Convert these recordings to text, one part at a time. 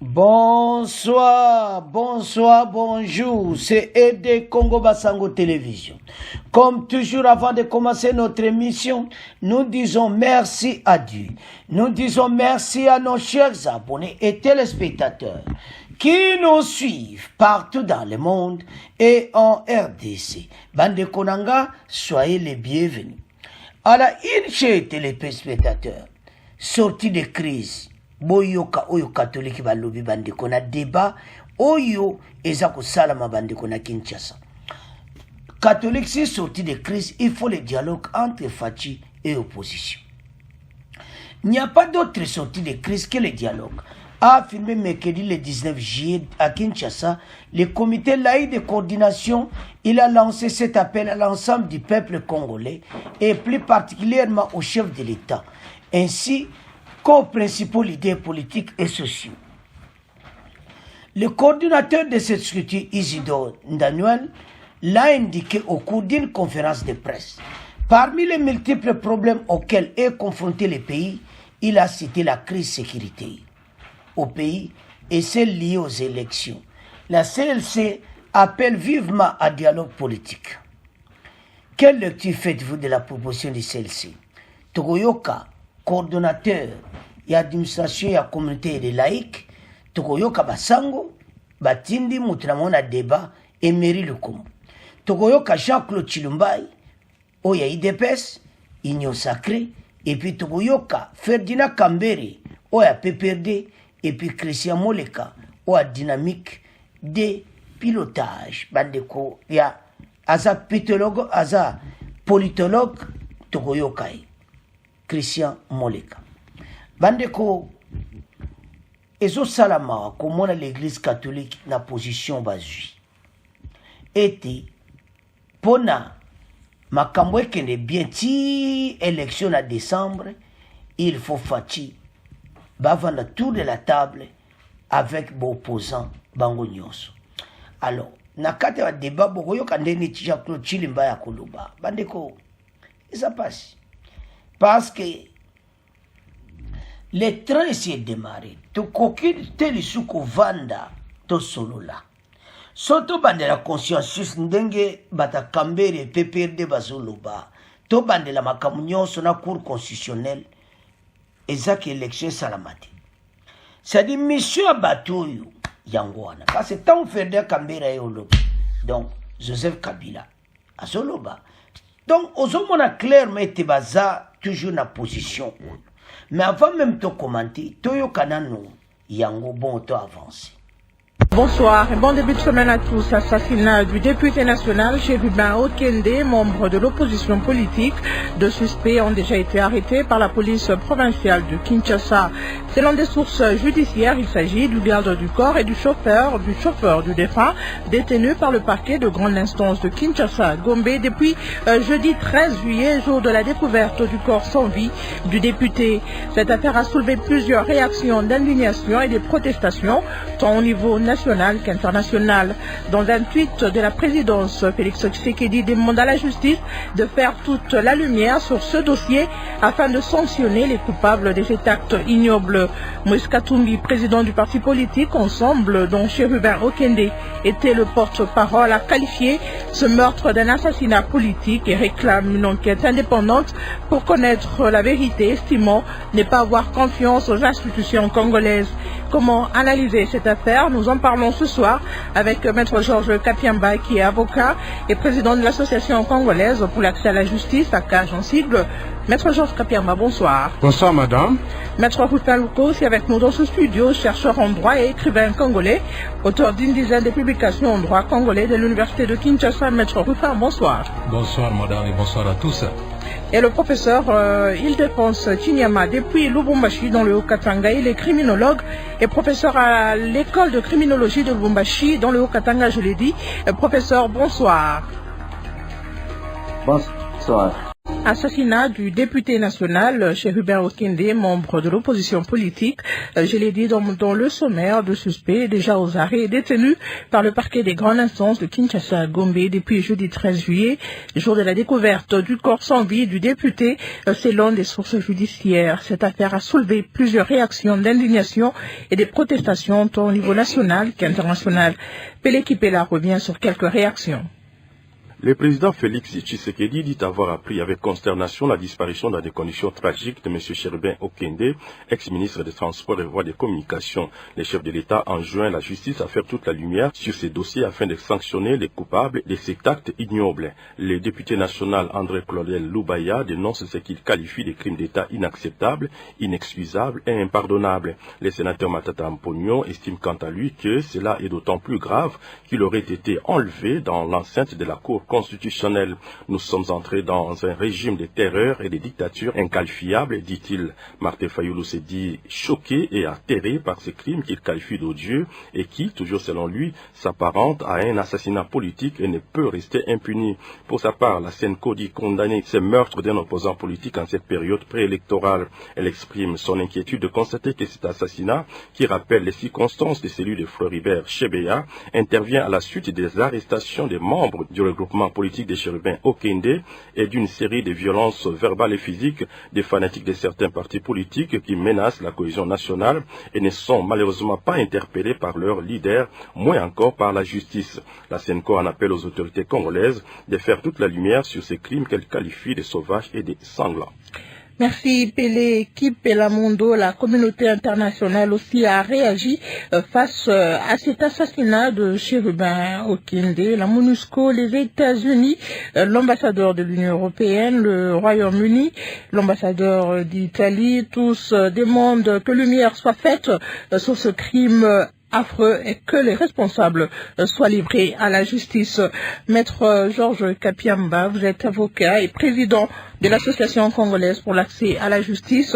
Bonsoir, bonjour, c'est ED Congo Basango Télévision. Comme toujours, avant de commencer notre émission, nous disons merci à Dieu. Nous disons merci à nos chers abonnés et téléspectateurs qui nous suivent partout dans le monde et en RDC. Bande Konanga, soyez les bienvenus. Alors, une chers téléspectateurs, sortie de crise, boyoka oyo catholique balobi bandeko na débat oyo eza kosalama bandeko na Kinshasa. Catholique si sorti de crise, il faut le dialogue entre Fachi et opposition. Il n'y a pas d'autre sortie de crise que le dialogue. A affirmé mercredi le 19 juillet à Kinshasa, le comité laïque de coordination, il a lancé cet appel à l'ensemble du peuple congolais et plus particulièrement au chef de l'État, ainsi qu'aux principaux leaders politiques et sociaux. Le coordinateur de cette structure, Isidore Ndanuel, l'a indiqué au cours d'une conférence de presse. Parmi les multiples problèmes auxquels est confronté le pays, il a cité la crise sécuritaire au pays et celle liée aux élections. La CLC appelle vivement à dialogue politique. Quelle lecture faites-vous de la proposition du CLC? Togoyoka, coordonnateur et administration et la communauté des laïcs, Togoyoka Basango, Batindi Mutramona débat et Mairie Lukumbu. Togoyoka Jean-Claude Chilumbai, Oya IDPS, Union Sacrée, et puis Togoyoka Ferdinand Kambere, Oya PPRD, et puis Christian Moleka, Oya Dynamique de pilotage. Bandeko, ya Aza politologue, Togoyoka, Christian Moleka. Bandeko, ezo salama komona l'église catholique na position bazui. Ete, pona makambo ekende bien ti élection à décembre, il faut Fachi bavanda tour de la table avec opposants bango nyonso. Alors, na kati ya débat bokoyoka ndeni Jean-Claude Chilimba ya koloba. Bandeko, ça passe. Parce que le train s'est démarré. To koki teli suko vanda to solola. Soto bande la conscience ndenge bata kambere PPRD bazoloba. To bande la makamunyon sona cour constitutionnelle. Ezak élection salamati. C'est-à-dire monsieur Abatoyo Yangwana. Parce que tant Ferdinand Kambere yoloba. Donc Joseph Kabila azoloba. Donc ozomona clairement te baza toujours na position. Mais avant même de commenter, Toyo Kanano Yango bon to avancer. Bonsoir et bon début de semaine à tous. Assassinat du député national Chérubin Okende, membre de l'opposition politique. Deux suspects ont déjà été arrêtés par la police provinciale de Kinshasa. Selon des sources judiciaires, il s'agit du garde du corps et du chauffeur du défunt, détenu par le parquet de grande instance de Kinshasa, Gombe, depuis jeudi 13 juillet, jour de la découverte du corps sans vie du député. Cette affaire a soulevé plusieurs réactions d'indignation et de protestations, tant au niveau national qu'international. Dans un tweet de la présidence, Félix Tshisekedi demande à la justice de faire toute la lumière sur ce dossier afin de sanctionner les coupables de cet acte ignoble. Moïse Katumbi, président du parti politique Ensemble, dont Chérubin Okende était le porte-parole, a qualifié ce meurtre d'un assassinat politique et réclame une enquête indépendante pour connaître la vérité, estimant ne pas avoir confiance aux institutions congolaises. Comment analyser cette affaire? Nous en parlons ce soir avec Maître Georges Kapiamba, qui est avocat et président de l'association congolaise pour l'accès à la justice, ACAJ en sigle. Maître Georges Kapiamba, bonsoir. Bonsoir madame. Maître Rufin Luko, aussi avec nous dans ce studio, chercheur en droit et écrivain congolais, auteur d'une dizaine de publications en droit congolais de l'université de Kinshasa. Maître Rufin, bonsoir. Bonsoir madame et bonsoir à tous. Et le professeur Ildefonse Chinyama, depuis Lubumbashi dans le Haut-Katanga. Il est criminologue et professeur à l'école de criminologie de Lubumbashi dans le Haut-Katanga, je l'ai dit. Professeur, bonsoir. Bonsoir. Assassinat du député national Chérubin Okende, membre de l'opposition politique. Je l'ai dit dans le sommaire, de suspects déjà aux arrêts détenus par le parquet des grandes instances de Kinshasa à Gombe depuis jeudi 13 juillet, jour de la découverte du corps sans vie du député, selon des sources judiciaires. Cette affaire a soulevé plusieurs réactions d'indignation et des protestations tant au niveau national qu'international. Pelé Kipela revient sur quelques réactions. Le président Félix Tshisekedi dit avoir appris avec consternation la disparition dans des conditions tragiques de M. Chérubin Okende, ex-ministre des Transports et Voies de Communication. Le chef de l'État enjoint la justice à faire toute la lumière sur ces dossiers afin de sanctionner les coupables de cet acte ignoble. Le député national André Claudel Loubaya dénonce ce qu'il qualifie de crimes d'État inacceptables, inexcusables et impardonnables. Le sénateur Matata Mpognon estime quant à lui que cela est d'autant plus grave qu'il aurait été enlevé dans l'enceinte de la Cour constitutionnelle. Nous sommes entrés dans un régime de terreur et de dictature inqualifiable, dit-il. Martin Fayoulou s'est dit choqué et atterré par ces crimes qu'il qualifie d'odieux et qui, toujours selon lui, s'apparente à un assassinat politique et ne peut rester impuni. Pour sa part, la CENCO dit condamner ces meurtres d'un opposant politique en cette période préélectorale. Elle exprime son inquiétude de constater que cet assassinat, qui rappelle les circonstances de celui de Floribert Chebeya, intervient à la suite des arrestations des membres du regroupement politique des Chérubins Okende et d'une série de violences verbales et physiques des fanatiques de certains partis politiques qui menacent la cohésion nationale et ne sont malheureusement pas interpellés par leurs leaders, moins encore par la justice. La CENCO en appelle aux autorités congolaises de faire toute la lumière sur ces crimes qu'elle qualifie de sauvages et de sanglants. Merci Pelé Kipelamondo. La communauté internationale aussi a réagi face à cet assassinat de Chérubin Okende. La MONUSCO, les États-Unis, l'ambassadeur de l'Union européenne, le Royaume-Uni, l'ambassadeur d'Italie, tous demandent que lumière soit faite sur ce crime affreux et que les responsables soient livrés à la justice. Maître Georges Kapiamba, vous êtes avocat et président de l'Association congolaise pour l'accès à la justice.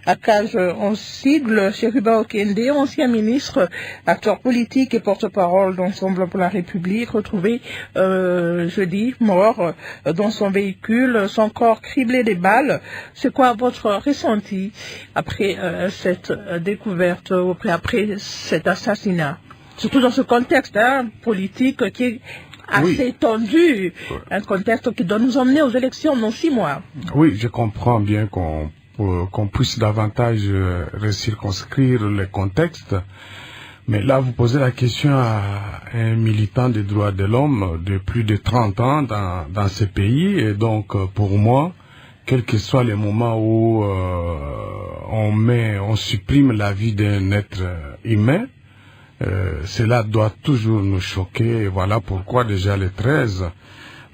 ACAJ en sigle, Chérubin Okende, ancien ministre, acteur politique et porte-parole d'Ensemble pour la République, retrouvé jeudi, mort dans son véhicule, son corps criblé des balles. C'est quoi votre ressenti après cette découverte, après cet assassinat? Surtout dans ce contexte politique qui est assez tendu, un contexte qui doit nous emmener aux élections dans 6 mois. Oui, je comprends bien qu'on puisse davantage recirconscrire le contexte, mais là vous posez la question à un militant des droits de l'homme de plus de 30 ans dans ce pays, et donc pour moi, quel que soit le moment où on supprime la vie d'un être humain, cela doit toujours nous choquer. Et voilà pourquoi déjà le 13,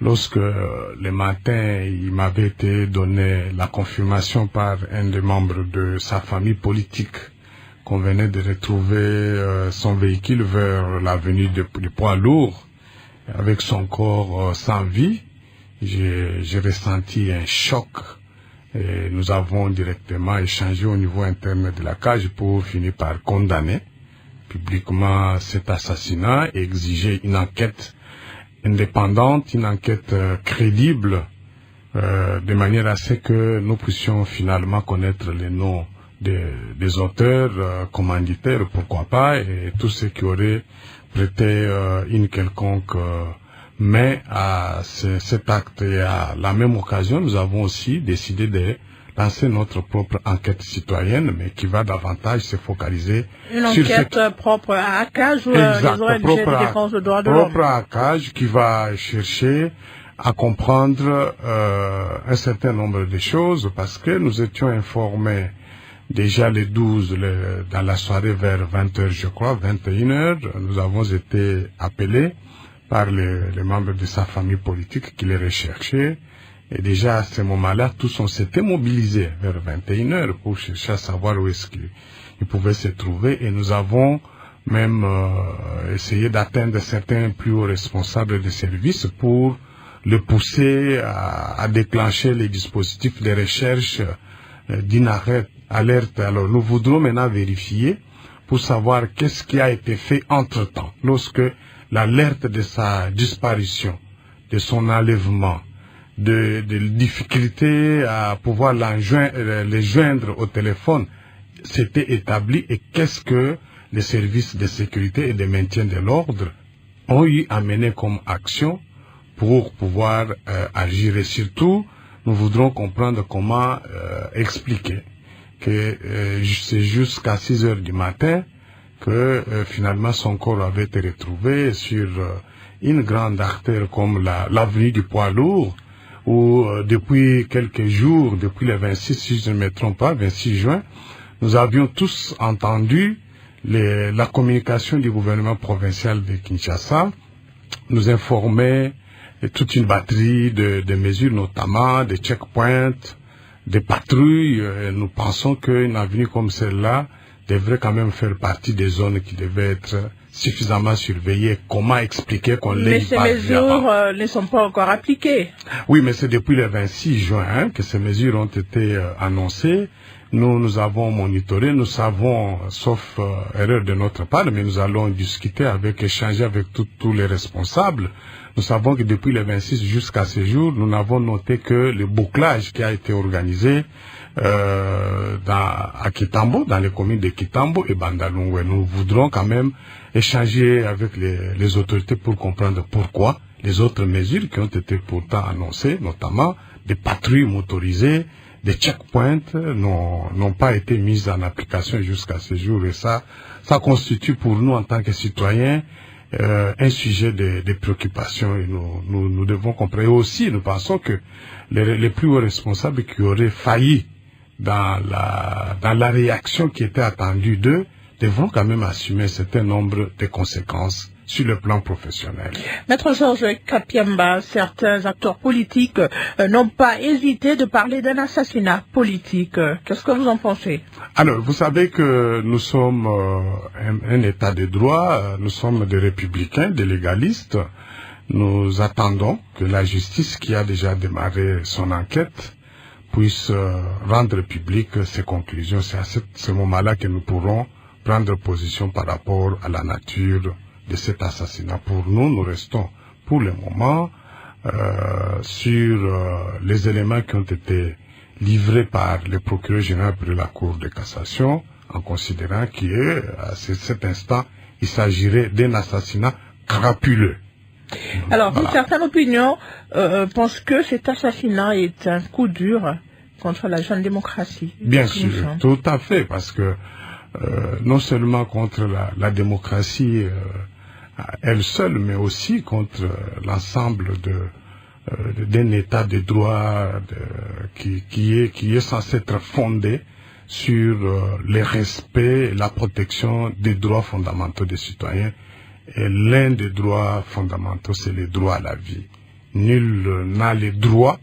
lorsque le matin il m'avait été donné la confirmation par un des membres de sa famille politique qu'on venait de retrouver son véhicule vers l'avenue du poids lourd avec son corps sans vie, j'ai ressenti un choc. Et nous avons directement échangé au niveau interne de la CAJ pour finir par condamner publiquement cet assassinat et exiger une enquête indépendante, une enquête crédible, de manière à ce que nous puissions finalement connaître les noms des auteurs, commanditaires, pourquoi pas, et tous ceux qui auraient prêté une quelconque main à cet acte. Et à la même occasion, nous avons aussi décidé de lancer notre propre enquête citoyenne, mais qui va davantage se focaliser sur enquête propre à ACAJ ou les ONG de défense des droits de l'homme. Propre à ACAJ, qui va chercher à comprendre un certain nombre de choses, parce que nous étions informés déjà le 12, dans la soirée vers 20h, je crois, 21h, nous avons été appelés par les membres de sa famille politique qui les recherchaient. Et déjà à ce moment-là, tous on s'était mobilisés vers 21h pour chercher à savoir où est-ce qu'ils pouvaient se trouver. Et nous avons même essayé d'atteindre certains plus hauts responsables des services pour le pousser à déclencher les dispositifs de recherche d'une alerte. Alors nous voudrons maintenant vérifier pour savoir qu'est-ce qui a été fait entre-temps. Lorsque l'alerte de sa disparition, de son enlèvement, de difficultés à pouvoir les joindre au téléphone s'était établi, et qu'est-ce que les services de sécurité et de maintien de l'ordre ont eu à mener comme action pour pouvoir agir. Et surtout, nous voudrons comprendre comment expliquer que c'est jusqu'à 6 heures du matin que finalement son corps avait été retrouvé sur une grande artère comme l'avenue du Poids Lourd, où depuis quelques jours, depuis le 26, si je ne me trompe pas, 26 juin, nous avions tous entendu la communication du gouvernement provincial de Kinshasa nous informait de toute une batterie de mesures, notamment des checkpoints, des patrouilles. Nous pensons qu'une avenue comme celle-là devrait quand même faire partie des zones qui devaient être suffisamment surveillées. Comment expliquer qu'on l'ait pas vu avant? Mais ces mesures ne sont pas encore appliquées. Oui, mais c'est depuis le 26 juin que ces mesures ont été annoncées. Nous avons monitoré, nous savons, sauf erreur de notre part, mais nous allons discuter échanger avec tous les responsables. Nous savons que depuis le 26 jusqu'à ce jour, nous n'avons noté que le bouclage qui a été organisé à Kitambo, dans les communes de Kitambo et Bandalungwe. Nous voudrons quand même échanger avec les autorités pour comprendre pourquoi les autres mesures qui ont été pourtant annoncées, notamment des patrouilles motorisées, des checkpoints, n'ont pas été mises en application jusqu'à ce jour. Et ça constitue pour nous en tant que citoyens un sujet de préoccupation, et nous devons comprendre. Et aussi, nous pensons que les plus hauts responsables qui auraient failli dans la réaction qui était attendue d'eux devront quand même assumer un certain nombre de conséquences sur le plan professionnel. Maître Georges Kapiamba, certains acteurs politiques n'ont pas hésité de parler d'un assassinat politique. Qu'est-ce que vous en pensez? Alors, vous savez que nous sommes un État de droit, nous sommes des républicains, des légalistes. Nous attendons que la justice, qui a déjà démarré son enquête, puisse rendre publiques ses conclusions. C'est à ce moment-là que nous pourrons prendre position par rapport à la nature de cet assassinat. Pour nous, nous restons pour le moment sur les éléments qui ont été livrés par le procureur général de la Cour de cassation, en considérant qu'à cet instant, il s'agirait d'un assassinat crapuleux. Alors, voilà. Certaines opinions pensent que cet assassinat est un coup dur contre la jeune démocratie. Bien sûr, tout à fait, parce que non seulement contre la démocratie elle seule, mais aussi contre l'ensemble d'un état de droit qui est censé être fondé sur le respect et la protection des droits fondamentaux des citoyens. Et l'un des droits fondamentaux, c'est le droit à la vie. Nul n'a le droit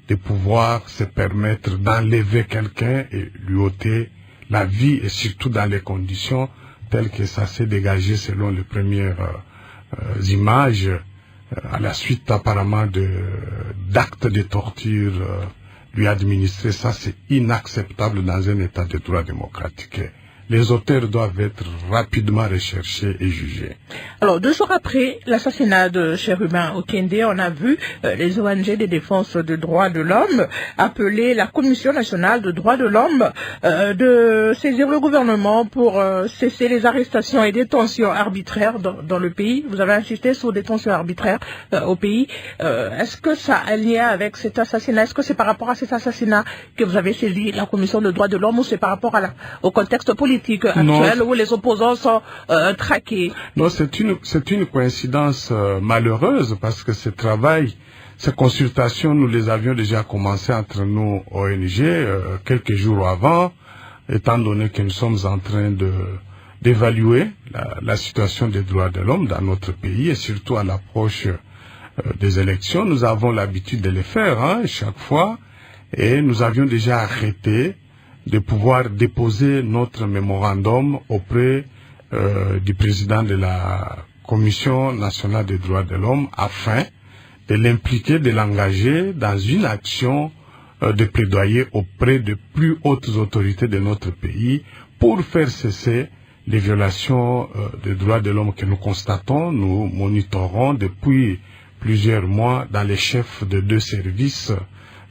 de pouvoir se permettre d'enlever quelqu'un et lui ôter la vie, et surtout dans les conditions telles que ça s'est dégagé selon les premières images, à la suite apparemment d'actes de torture lui administrés. Ça, c'est inacceptable dans un état de droit démocratique. Les auteurs doivent être rapidement recherchés et jugés. Alors, 2 jours après l'assassinat de Chérubin Okende, on a vu les ONG de défense des droits de l'homme appeler la Commission nationale de droits de l'homme de saisir le gouvernement pour cesser les arrestations et détentions arbitraires dans le pays. Vous avez insisté sur détentions arbitraires au pays. Est-ce que ça a un lien avec cet assassinat? Est-ce que c'est par rapport à cet assassinat que vous avez saisi la Commission des droits de l'homme, ou c'est par rapport au contexte politique actuelle où les opposants sont traqués? Non, c'est une coïncidence malheureuse, parce que ce travail, ces consultations, nous les avions déjà commencées entre nous ONG quelques jours avant, étant donné que nous sommes en train d'évaluer la situation des droits de l'homme dans notre pays, et surtout à l'approche des élections. Nous avons l'habitude de les faire chaque fois, et nous avions déjà arrêté de pouvoir déposer notre mémorandum auprès du président de la Commission nationale des droits de l'homme, afin de l'impliquer, de l'engager dans une action de plaidoyer auprès de plus hautes autorités de notre pays pour faire cesser les violations des droits de l'homme que nous constatons. Nous monitorons depuis plusieurs mois dans les chefs de 2 services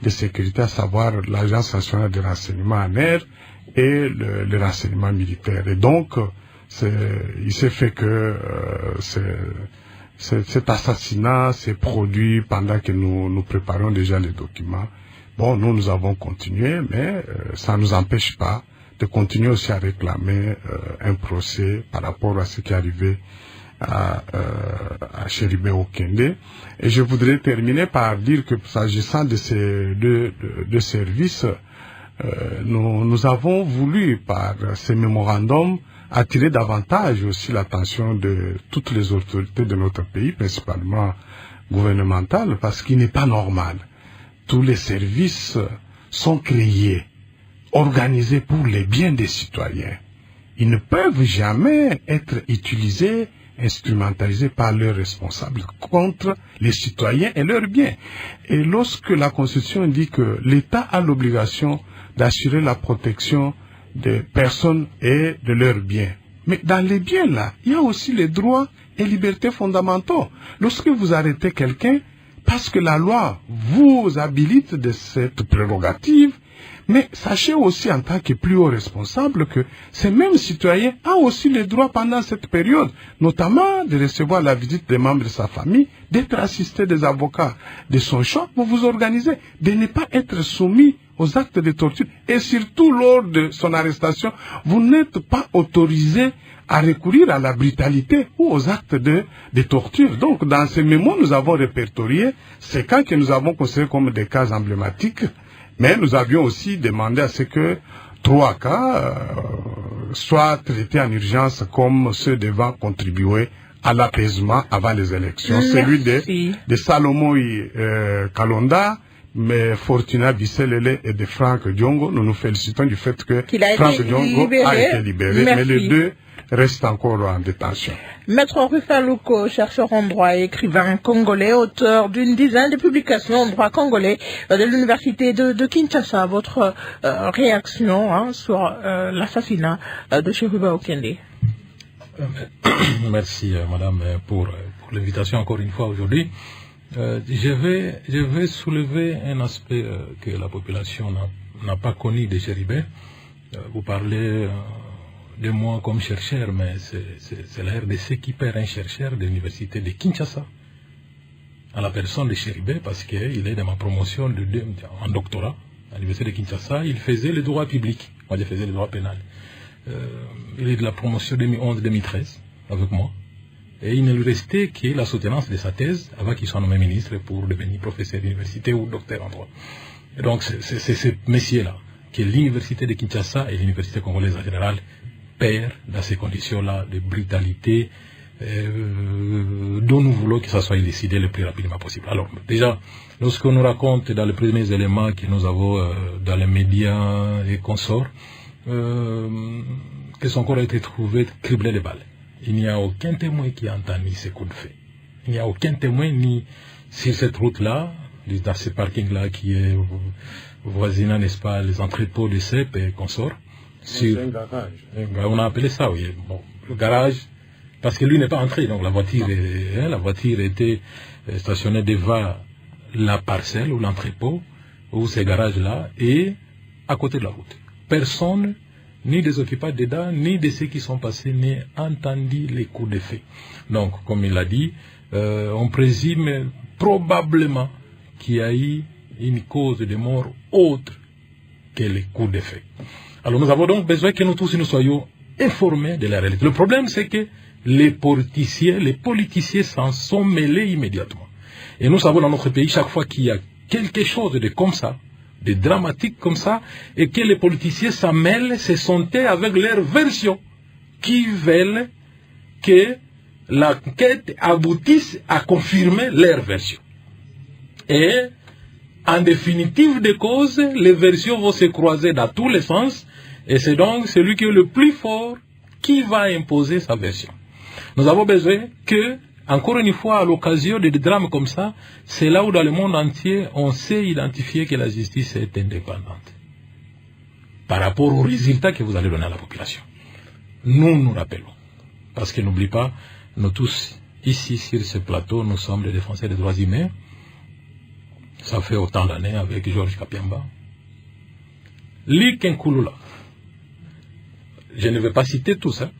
de sécurité, à savoir l'Agence nationale de renseignement en air et le renseignement militaire. Et donc, il s'est fait que cet assassinat s'est produit pendant que nous préparions déjà les documents. Bon, nous avons continué, mais ça ne nous empêche pas de continuer aussi à réclamer un procès par rapport à ce qui est arrivé à Cherubin Okende. Et je voudrais terminer par dire que s'agissant de ces deux services, nous avons voulu par ces mémorandums attirer davantage aussi l'attention de toutes les autorités de notre pays, principalement gouvernementales, parce qu'il n'est pas normal. Tous les services sont créés, organisés pour les biens des citoyens. Ils ne peuvent jamais être utilisés, instrumentalisés par leurs responsables contre les citoyens et leurs biens. Et lorsque la Constitution dit que l'État a l'obligation d'assurer la protection des personnes et de leurs biens, mais dans les biens là, il y a aussi les droits et libertés fondamentaux. Lorsque vous arrêtez quelqu'un, parce que la loi vous habilite de cette prérogative, mais sachez aussi en tant que plus haut responsable que ces mêmes citoyens ont aussi le droit pendant cette période, notamment de recevoir la visite des membres de sa famille, d'être assisté des avocats de son choix pour vous organiser, de ne pas être soumis aux actes de torture. Et surtout lors de son arrestation, vous n'êtes pas autorisé à recourir à la brutalité ou aux actes de torture. Donc dans ces mémoires, nous avons répertorié ces cas que nous avons considérés comme des cas emblématiques. Mais nous avions aussi demandé à ce que 3 cas soient traités en urgence comme ceux devant contribuer à l'apaisement avant les élections. Merci. Celui de Salomon Kalonda, mais Fortuna Bisselele et de Franck Diongo. Nous nous félicitons du fait que Franck Diongo a été libéré. Merci. Mais les 2 restent encore en détention. Maître Rufaluko, chercheur en droit et écrivain congolais, auteur d'une dizaine de publications en droit congolais de l'université de Kinshasa. Votre réaction sur l'assassinat de Cherubin Okende? Merci madame pour l'invitation encore une fois aujourd'hui. Je vais soulever un aspect que la population n'a pas connu de Cherubin. Vous parlez de moi comme chercheur, mais c'est la RDC qui perd un chercheur de l'université de Kinshasa à la personne de Cherubin, parce qu'il est dans ma promotion en doctorat à l'université de Kinshasa. Il faisait le droit public, moi je faisais le droit pénal. Il est de la promotion 2011-2013 avec moi, et il ne lui restait que la soutenance de sa thèse avant qu'il soit nommé ministre pour devenir professeur d'université ou docteur en droit. Et donc c'est ce messier-là que l'université de Kinshasa et l'université congolaise en général perd dans ces conditions-là de brutalité dont nous voulons que ça soit décidé le plus rapidement possible. Alors déjà, lorsqu'on nous raconte dans les premiers éléments que nous avons dans les médias et consorts, que son corps a été trouvé criblé de balles. Il n'y a aucun témoin qui a entendu ces coups de feu. Il n'y a aucun témoin ni sur cette route-là, dans ce parking-là qui est voisinant, n'est-ce pas, les entrepôts de CEP et consorts. C'est un garage. On a appelé ça, oui. Bon, le garage, parce que lui n'est pas entré, donc la voiture était stationnée devant la parcelle ou l'entrepôt, ou ces garages-là, et à côté de la route. Personne, ni des occupants dedans, ni de ceux qui sont passés, n'a entendu les coups de feu. Donc, comme il l'a dit, on présume probablement qu'il y a eu une cause de mort autre que les coups de feu. Alors nous avons donc besoin que nous tous nous soyons informés de la réalité. Le problème, c'est que les politiciens s'en sont mêlés immédiatement. Et nous savons dans notre pays, chaque fois qu'il y a quelque chose de comme ça, de dramatique comme ça, et que les politiciens s'en mêlent, se sont avec leur version, qui veulent que l'enquête aboutisse à confirmer leur version. Et en définitive des causes, les versions vont se croiser dans tous les sens, et c'est donc celui qui est le plus fort qui va imposer sa version. Nous avons besoin que, encore une fois, à l'occasion de drames comme ça, c'est là où dans le monde entier, on sait identifier que la justice est indépendante par rapport aux résultats que vous allez donner à la population. Nous rappelons, parce que n'oublie pas, nous tous, ici, sur ce plateau, nous sommes des défenseurs des droits humains. Ça fait autant d'années avec Georges Kapiamba. Likenkulula. Je ne vais pas citer tout ça.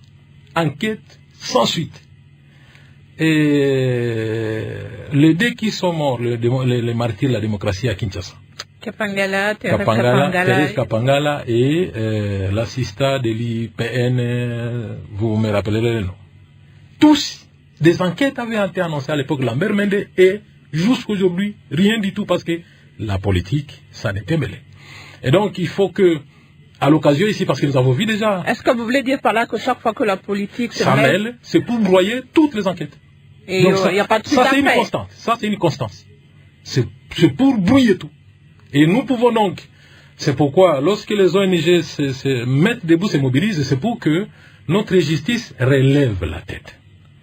Enquête sans suite. Et les deux qui sont morts, les martyrs de la démocratie à Kinshasa. Thérèse Kapangala et l'assistant de l'IPN, vous me rappelez le nom. Tous, des enquêtes avaient été annoncées à l'époque Lambert Mende et jusqu'aujourd'hui, rien du tout parce que la politique, ça n'était mêlé. Et donc, il faut que, à l'occasion ici, parce que nous avons vu déjà... Est-ce que vous voulez dire par là que chaque fois que la politique se mêle, c'est pour broyer toutes les enquêtes. Et il n'y a pas de suite c'est une constante. Ça, c'est une constance. C'est pour brouiller tout. Et nous pouvons donc... C'est pourquoi, lorsque les ONG se mettent debout, se mobilisent, c'est pour que notre justice relève la tête.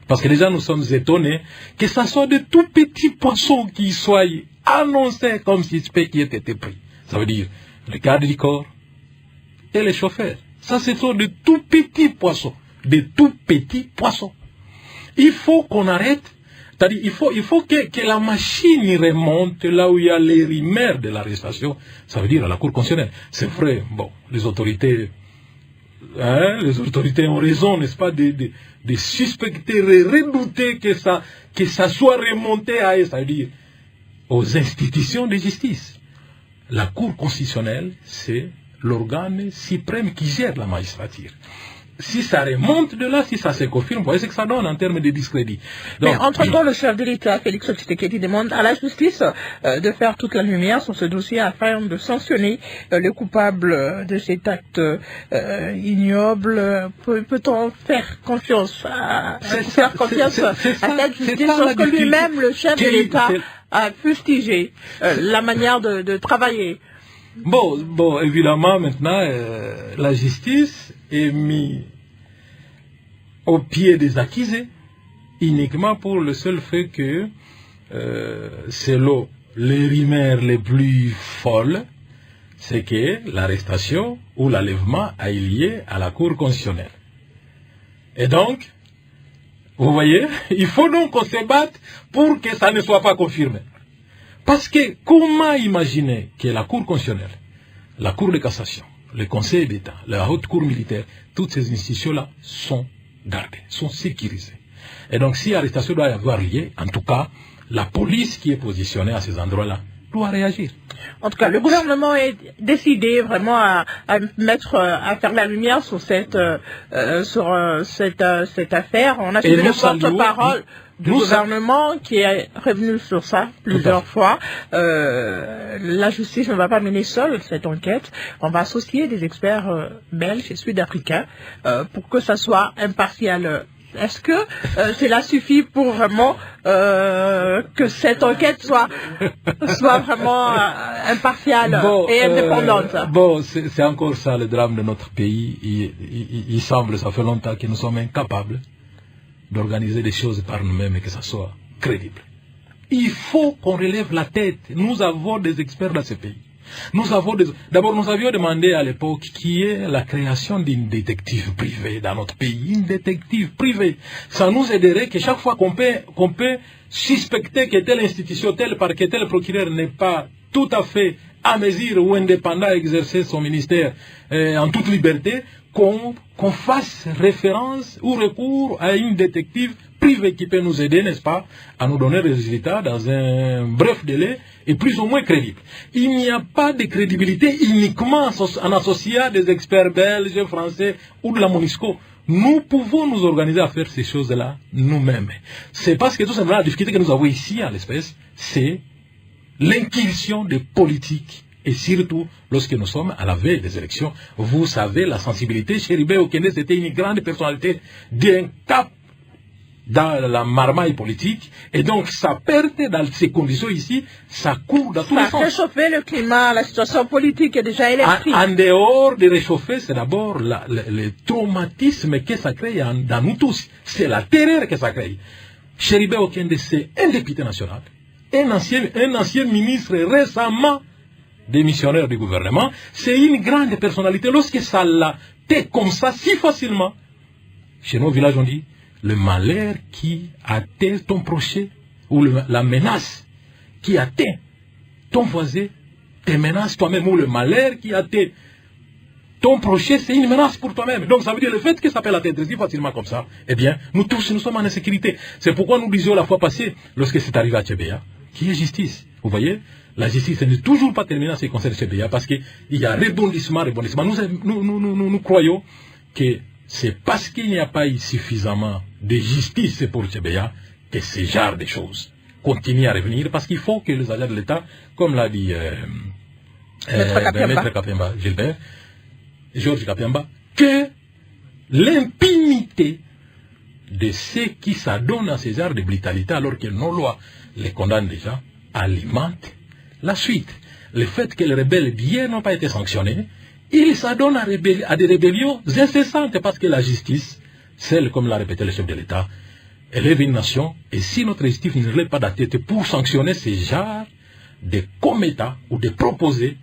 Parce que déjà, nous sommes étonnés que ce soit de tout petits poissons qui soient annoncés comme suspects qui aient été pris. Ça veut dire les gardes du corps et les chauffeurs. Ça, ce sont de tout petits poissons. De tout petits poissons. Il faut qu'on arrête. C'est-à-dire, il faut que la machine remonte là où il y a les rumeurs de l'arrestation. Ça veut dire à la Cour constitutionnelle. C'est vrai, bon, les autorités ont raison, n'est-ce pas, de suspecter, de redouter que ça soit remonté à, ça veut dire, aux institutions de justice. La Cour constitutionnelle, c'est l'organe suprême qui gère la magistrature. Si ça remonte de là, si ça se confirme, vous voyez ce que ça donne en termes de discrédit. Donc, mais entre-temps, le chef de l'État, Félix Tshisekedi, demande à la justice de faire toute la lumière sur ce dossier afin de sanctionner les coupables de cet acte ignoble. Peut-on faire confiance à cette justice lorsque lui-même, le chef de l'État, a fustigé la manière de travailler? Bon, évidemment, maintenant, la justice est mise au pied des accusés, uniquement pour le seul fait que, selon les rumeurs les plus folles, c'est que l'arrestation ou l'enlèvement a eu lieu à la Cour constitutionnelle. Et donc, vous voyez, il faut donc qu'on se batte pour que ça ne soit pas confirmé. Parce que comment imaginer que la Cour constitutionnelle, la Cour de cassation, le Conseil d'État, la Haute Cour militaire, toutes ces institutions-là sont gardées, sont sécurisées. Et donc si arrestation doit y avoir lieu, en tout cas, la police qui est positionnée à ces endroits-là doit réagir. En tout cas, le gouvernement est décidé vraiment à faire la lumière sur cette affaire. On a suivi le porte-parole du gouvernement qui est revenu sur ça plusieurs fois. La justice ne va pas mener seule cette enquête. On va associer des experts belges et sud-africains pour que ça soit impartial. Est-ce que cela suffit pour vraiment que cette enquête soit vraiment impartiale et indépendante? C'est encore ça le drame de notre pays. Il semble, ça fait longtemps que nous sommes incapables d'organiser des choses par nous-mêmes et que ça soit crédible. Il faut qu'on relève la tête. Nous avons des experts dans ce pays. D'abord, nous avions demandé à l'époque qui est la création d'une détective privée dans notre pays. Une détective privée. Ça nous aiderait que chaque fois qu'on peut suspecter que telle institution, tel parquet, tel procureur n'est pas tout à fait à mesure ou indépendant à exercer son ministère en toute liberté, qu'on fasse référence ou recours à une détective privée qui peut nous aider, n'est-ce pas, à nous donner des résultats dans un bref délai et plus ou moins crédible. Il n'y a pas de crédibilité uniquement en associant des experts belges, français ou de la MONUSCO. Nous pouvons nous organiser à faire ces choses-là nous-mêmes. C'est parce que tout simplement la difficulté que nous avons ici, en l'espèce, c'est l'incursion des politiques. Et surtout, lorsque nous sommes à la veille des élections, vous savez, la sensibilité, Chéribé Okende, c'était une grande personnalité d'un cap dans la marmaille politique. Et donc, sa perte dans ces conditions ici, ça court dans tous les sens. Ça fait réchauffer le climat, la situation politique est déjà électrique. En dehors de réchauffer, c'est d'abord le traumatisme que ça crée dans nous tous. C'est la terreur que ça crée. Chéribé Okende, c'est un député national, un ancien ministre récemment démissionnaire du gouvernement, c'est une grande personnalité. Lorsque ça l'a fait comme ça, si facilement, chez nos villages on dit, le malheur qui atteint ton prochain, ou la menace qui atteint ton voisin, te menace toi-même, ou le malheur qui atteint ton prochain, c'est une menace pour toi-même. Donc ça veut dire le fait que ça peut l'atteindre si facilement comme ça, eh bien, nous tous, nous sommes en insécurité. C'est pourquoi nous disions la fois passée, lorsque c'est arrivé à Tchébéa, qui est justice. Vous voyez, la justice n'est toujours pas terminée en ce qui concerne Tchébéa, parce qu'il y a rebondissement. Nous croyons que c'est parce qu'il n'y a pas eu suffisamment de justice pour Tchébéa que ce genre de choses continuent à revenir, parce qu'il faut que les agents de l'État, comme l'a dit Maître Kapemba Gilbert, Georges Kapemba, que l'impunité de ceux qui s'adonnent à ces genres de brutalité, alors que nos lois les condamnent déjà, alimente la suite. Le fait que les rebelles d'hier n'ont pas été sanctionnés, ils s'adonnent à des rébellions incessantes, parce que la justice, celle, comme l'a répété le chef de l'État, élève une nation, et si notre justice ne relève pas la tête pour sanctionner ces genres de commettants ou de proposés,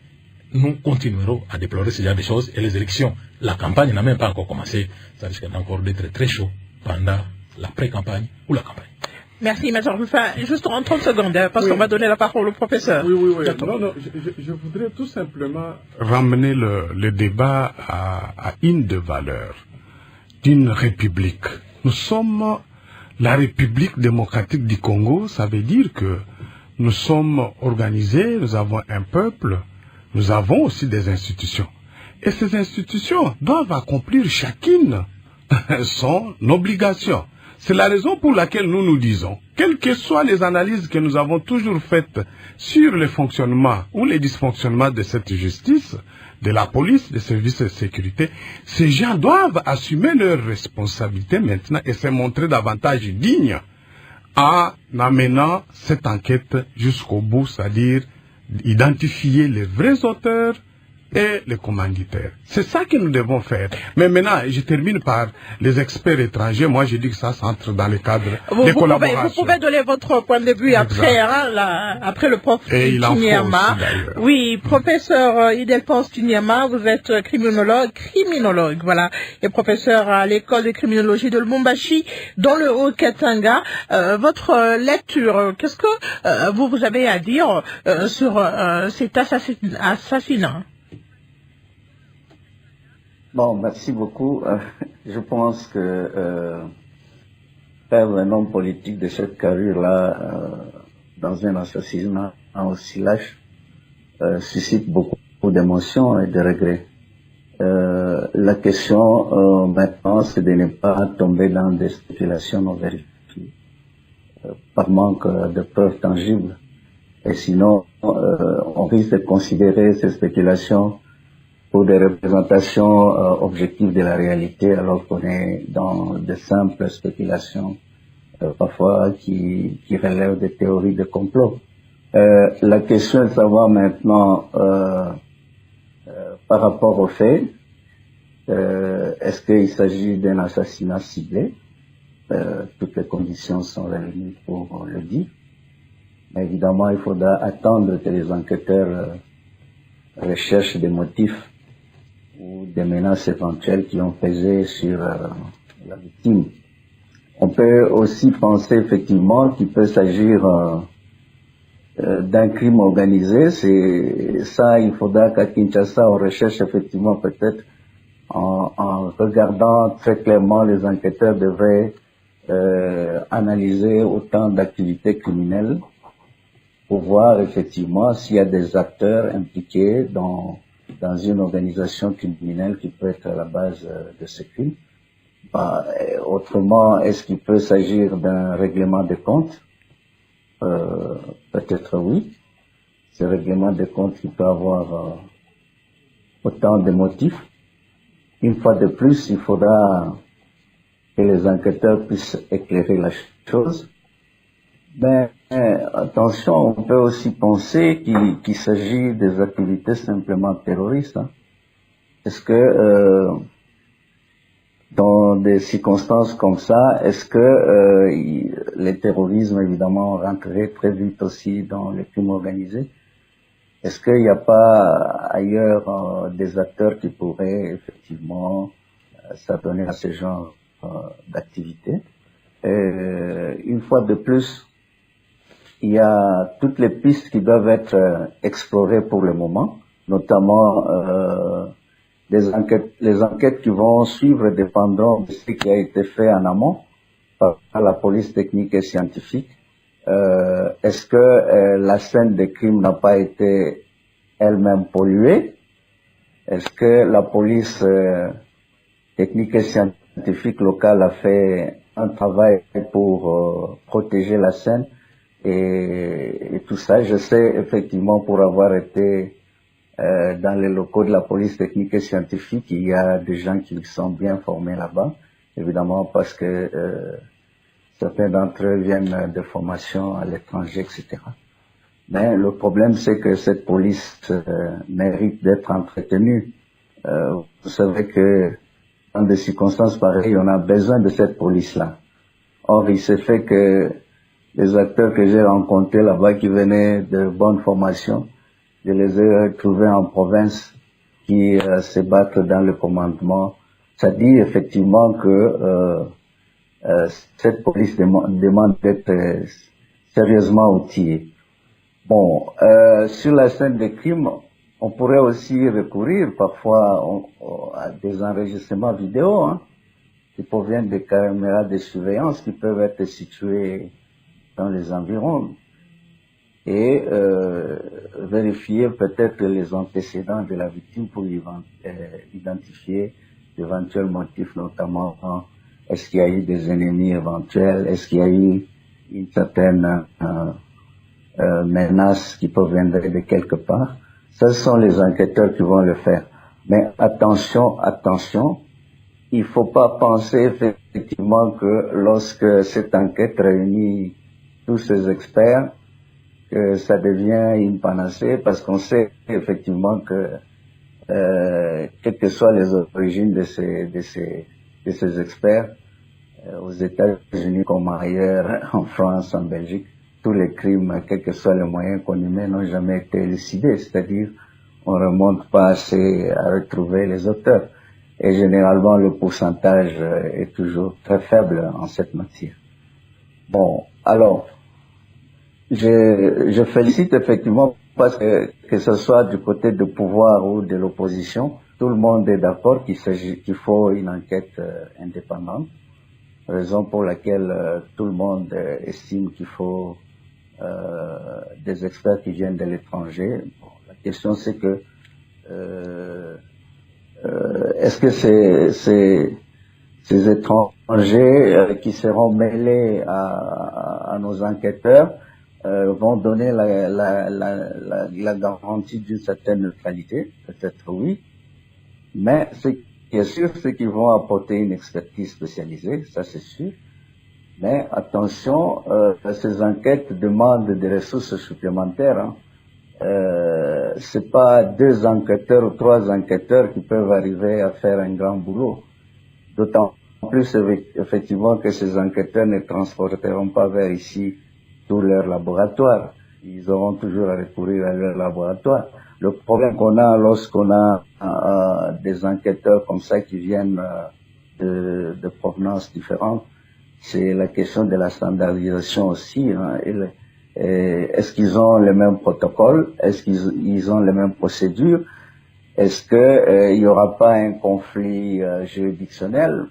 nous continuerons à déplorer ce genre de choses, et les élections, la campagne n'a même pas encore commencé, ça risque encore d'être très chaud pendant la pré-campagne ou la campagne. Merci, Maître Rufin. Juste en 30 secondes, parce qu'on va donner la parole au professeur. Oui. Non, je voudrais tout simplement ramener le débat à une des valeurs d'une république. Nous sommes la République démocratique du Congo, ça veut dire que nous sommes organisés, nous avons un peuple, nous avons aussi des institutions. Et ces institutions doivent accomplir chacune son obligation. C'est la raison pour laquelle nous nous disons, quelles que soient les analyses que nous avons toujours faites sur le fonctionnement ou les dysfonctionnements de cette justice, de la police, des services de sécurité, ces gens doivent assumer leurs responsabilités maintenant et se montrer davantage dignes en amenant cette enquête jusqu'au bout, c'est-à-dire identifier les vrais auteurs et les commanditaires. C'est ça que nous devons faire. Mais maintenant, je termine par les experts étrangers. Moi, je dis que ça entre dans le cadre des collaborations. Vous pouvez donner votre point de vue après, après le prof Tuniama. Oui, professeur Idelphonse Tuniama, vous êtes criminologue, voilà, et professeur à l'école de criminologie de Lubumbashi, dans le Haut-Katanga. Votre lecture, qu'est-ce que vous avez à dire sur cet assassinat? Bon, merci beaucoup. Je pense que faire un homme politique de cette carrure-là dans un assassinat aussi lâche suscite beaucoup d'émotions et de regrets. La question maintenant, c'est de ne pas tomber dans des spéculations non vérifiées par manque de preuves tangibles. Et sinon, on risque de considérer ces spéculations pour des représentations objectives de la réalité, alors qu'on est dans de simples spéculations, parfois qui relèvent des théories de complot. La question est de savoir maintenant, par rapport aux faits, est-ce qu'il s'agit d'un assassinat ciblé? Toutes les conditions sont réunies pour le dire. Mais évidemment, il faudra attendre que les enquêteurs recherchent des motifs ou des menaces éventuelles qui ont pesé sur la victime. On peut aussi penser effectivement qu'il peut s'agir d'un crime organisé. C'est ça, il faudra qu'à Kinshasa on recherche effectivement peut-être en regardant très clairement, les enquêteurs devraient analyser autant d'activités criminelles pour voir effectivement s'il y a des acteurs impliqués dans une organisation criminelle qui peut être à la base de ce crime. Autrement, est-ce qu'il peut s'agir d'un règlement de comptes? Peut-être oui. Ce règlement de comptes qui peut avoir autant de motifs. Une fois de plus, il faudra que les enquêteurs puissent éclairer la chose. Mais attention, on peut aussi penser qu'il s'agit des activités simplement terroristes. Hein. Est-ce que dans des circonstances comme ça, est-ce que le terrorisme évidemment rentrerait très vite aussi dans les crimes organisés? Est-ce qu'il n'y a pas ailleurs des acteurs qui pourraient effectivement s'adonner à ce genre d'activités? une fois de plus, il y a toutes les pistes qui doivent être explorées pour le moment, notamment les enquêtes qui vont suivre dépendront de ce qui a été fait en amont par la police technique et scientifique. Est-ce que la scène des crimes n'a pas été elle-même polluée? Est-ce que la police technique et scientifique locale a fait un travail pour protéger la scène et tout ça? Je sais effectivement, pour avoir été dans les locaux de la police technique et scientifique, il y a des gens qui sont bien formés là-bas, évidemment parce que certains d'entre eux viennent de formations à l'étranger, etc. Mais le problème, c'est que cette police mérite d'être entretenue. Vous savez que dans des circonstances pareilles, on a besoin de cette police-là. Or, il s'est fait que les acteurs que j'ai rencontrés là-bas, qui venaient de bonnes formations, je les ai retrouvés en province, qui se battent dans le commandement. Ça dit effectivement que cette police demande d'être sérieusement outillée. Bon, sur la scène des crimes, on pourrait aussi recourir parfois à des enregistrements vidéo, hein, qui proviennent des caméras de surveillance qui peuvent être situées dans les environs, et vérifier peut-être les antécédents de la victime pour identifier d'éventuels motifs, notamment est-ce qu'il y a eu des ennemis éventuels, est-ce qu'il y a eu une certaine menace qui proviendrait de quelque part. Ce sont les enquêteurs qui vont le faire. Mais attention, il ne faut pas penser effectivement que lorsque cette enquête réunit tous ces experts, que ça devient une panacée, parce qu'on sait effectivement que quelles que soient les origines de ces experts, aux États-Unis comme ailleurs, en France, en Belgique, tous les crimes, quels que soient les moyens qu'on y met, n'ont jamais été élucidés. C'est-à-dire, on ne remonte pas assez à retrouver les auteurs. Et généralement, le pourcentage est toujours très faible en cette matière. Bon, alors, je félicite effectivement parce que ce soit du côté du pouvoir ou de l'opposition, tout le monde est d'accord qu'il faut une enquête indépendante, raison pour laquelle tout le monde estime qu'il faut des experts qui viennent de l'étranger. Bon, la question c'est que est-ce que ces étrangers qui seront mêlés à nos enquêteurs vont donner la garantie d'une certaine neutralité? Peut-être oui, mais ce qui est sûr, c'est qu'ils vont apporter une expertise spécialisée, ça c'est sûr. Mais attention, ces enquêtes demandent des ressources supplémentaires. Hein. C'est pas 2 enquêteurs ou 3 enquêteurs qui peuvent arriver à faire un grand boulot. D'autant plus effectivement que ces enquêteurs ne transporteront pas vers ici tout leur laboratoire. Ils auront toujours à recourir à leur laboratoire. Le problème qu'on a lorsqu'on a des enquêteurs comme ça qui viennent de provenances différentes, c'est la question de la standardisation aussi. Hein. Est-ce qu'ils ont les mêmes protocoles? Est-ce qu'ils ont les mêmes procédures? Est-ce qu'il n'y aura pas un conflit juridictionnel?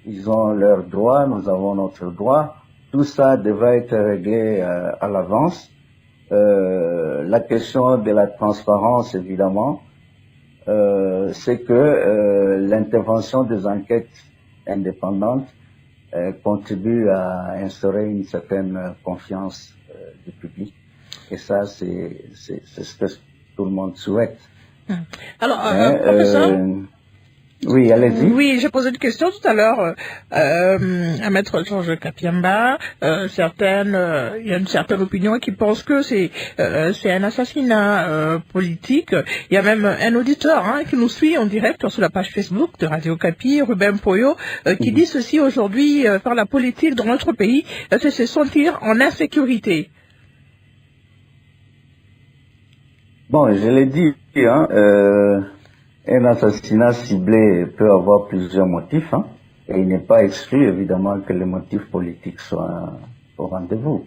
Ils ont leurs droits, nous avons notre droit. Tout ça devrait être réglé à l'avance. La question de la transparence, évidemment, c'est que l'intervention des enquêtes indépendantes contribue à instaurer une certaine confiance du public. Et ça, c'est ce que tout le monde souhaite. Alors, professeur, oui, allez-y. Oui, j'ai posé une question tout à l'heure à Maître Georges Kapiamba. Il y a une certaine opinion qui pense que c'est un assassinat politique. Il y a même un auditeur qui nous suit en direct sur la page Facebook de Radio Capi, Ruben Poyo, qui dit ceci: aujourd'hui, faire la politique dans notre pays, c'est se sentir en insécurité. Bon, je l'ai dit, un assassinat ciblé peut avoir plusieurs motifs, Et il n'est pas exclu, évidemment, que les motifs politiques soient au rendez-vous.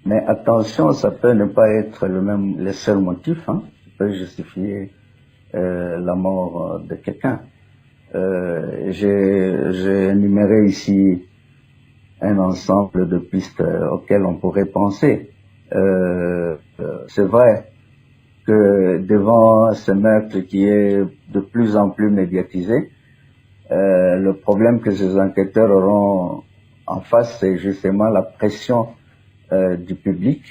Mais attention, ça peut ne pas être le seul motif, hein, qui peut justifier la mort de quelqu'un. J'ai énuméré ici un ensemble de pistes auxquelles on pourrait penser. C'est vrai que devant ce meurtre qui est de plus en plus médiatisé, le problème que ces enquêteurs auront en face, c'est justement la pression du public,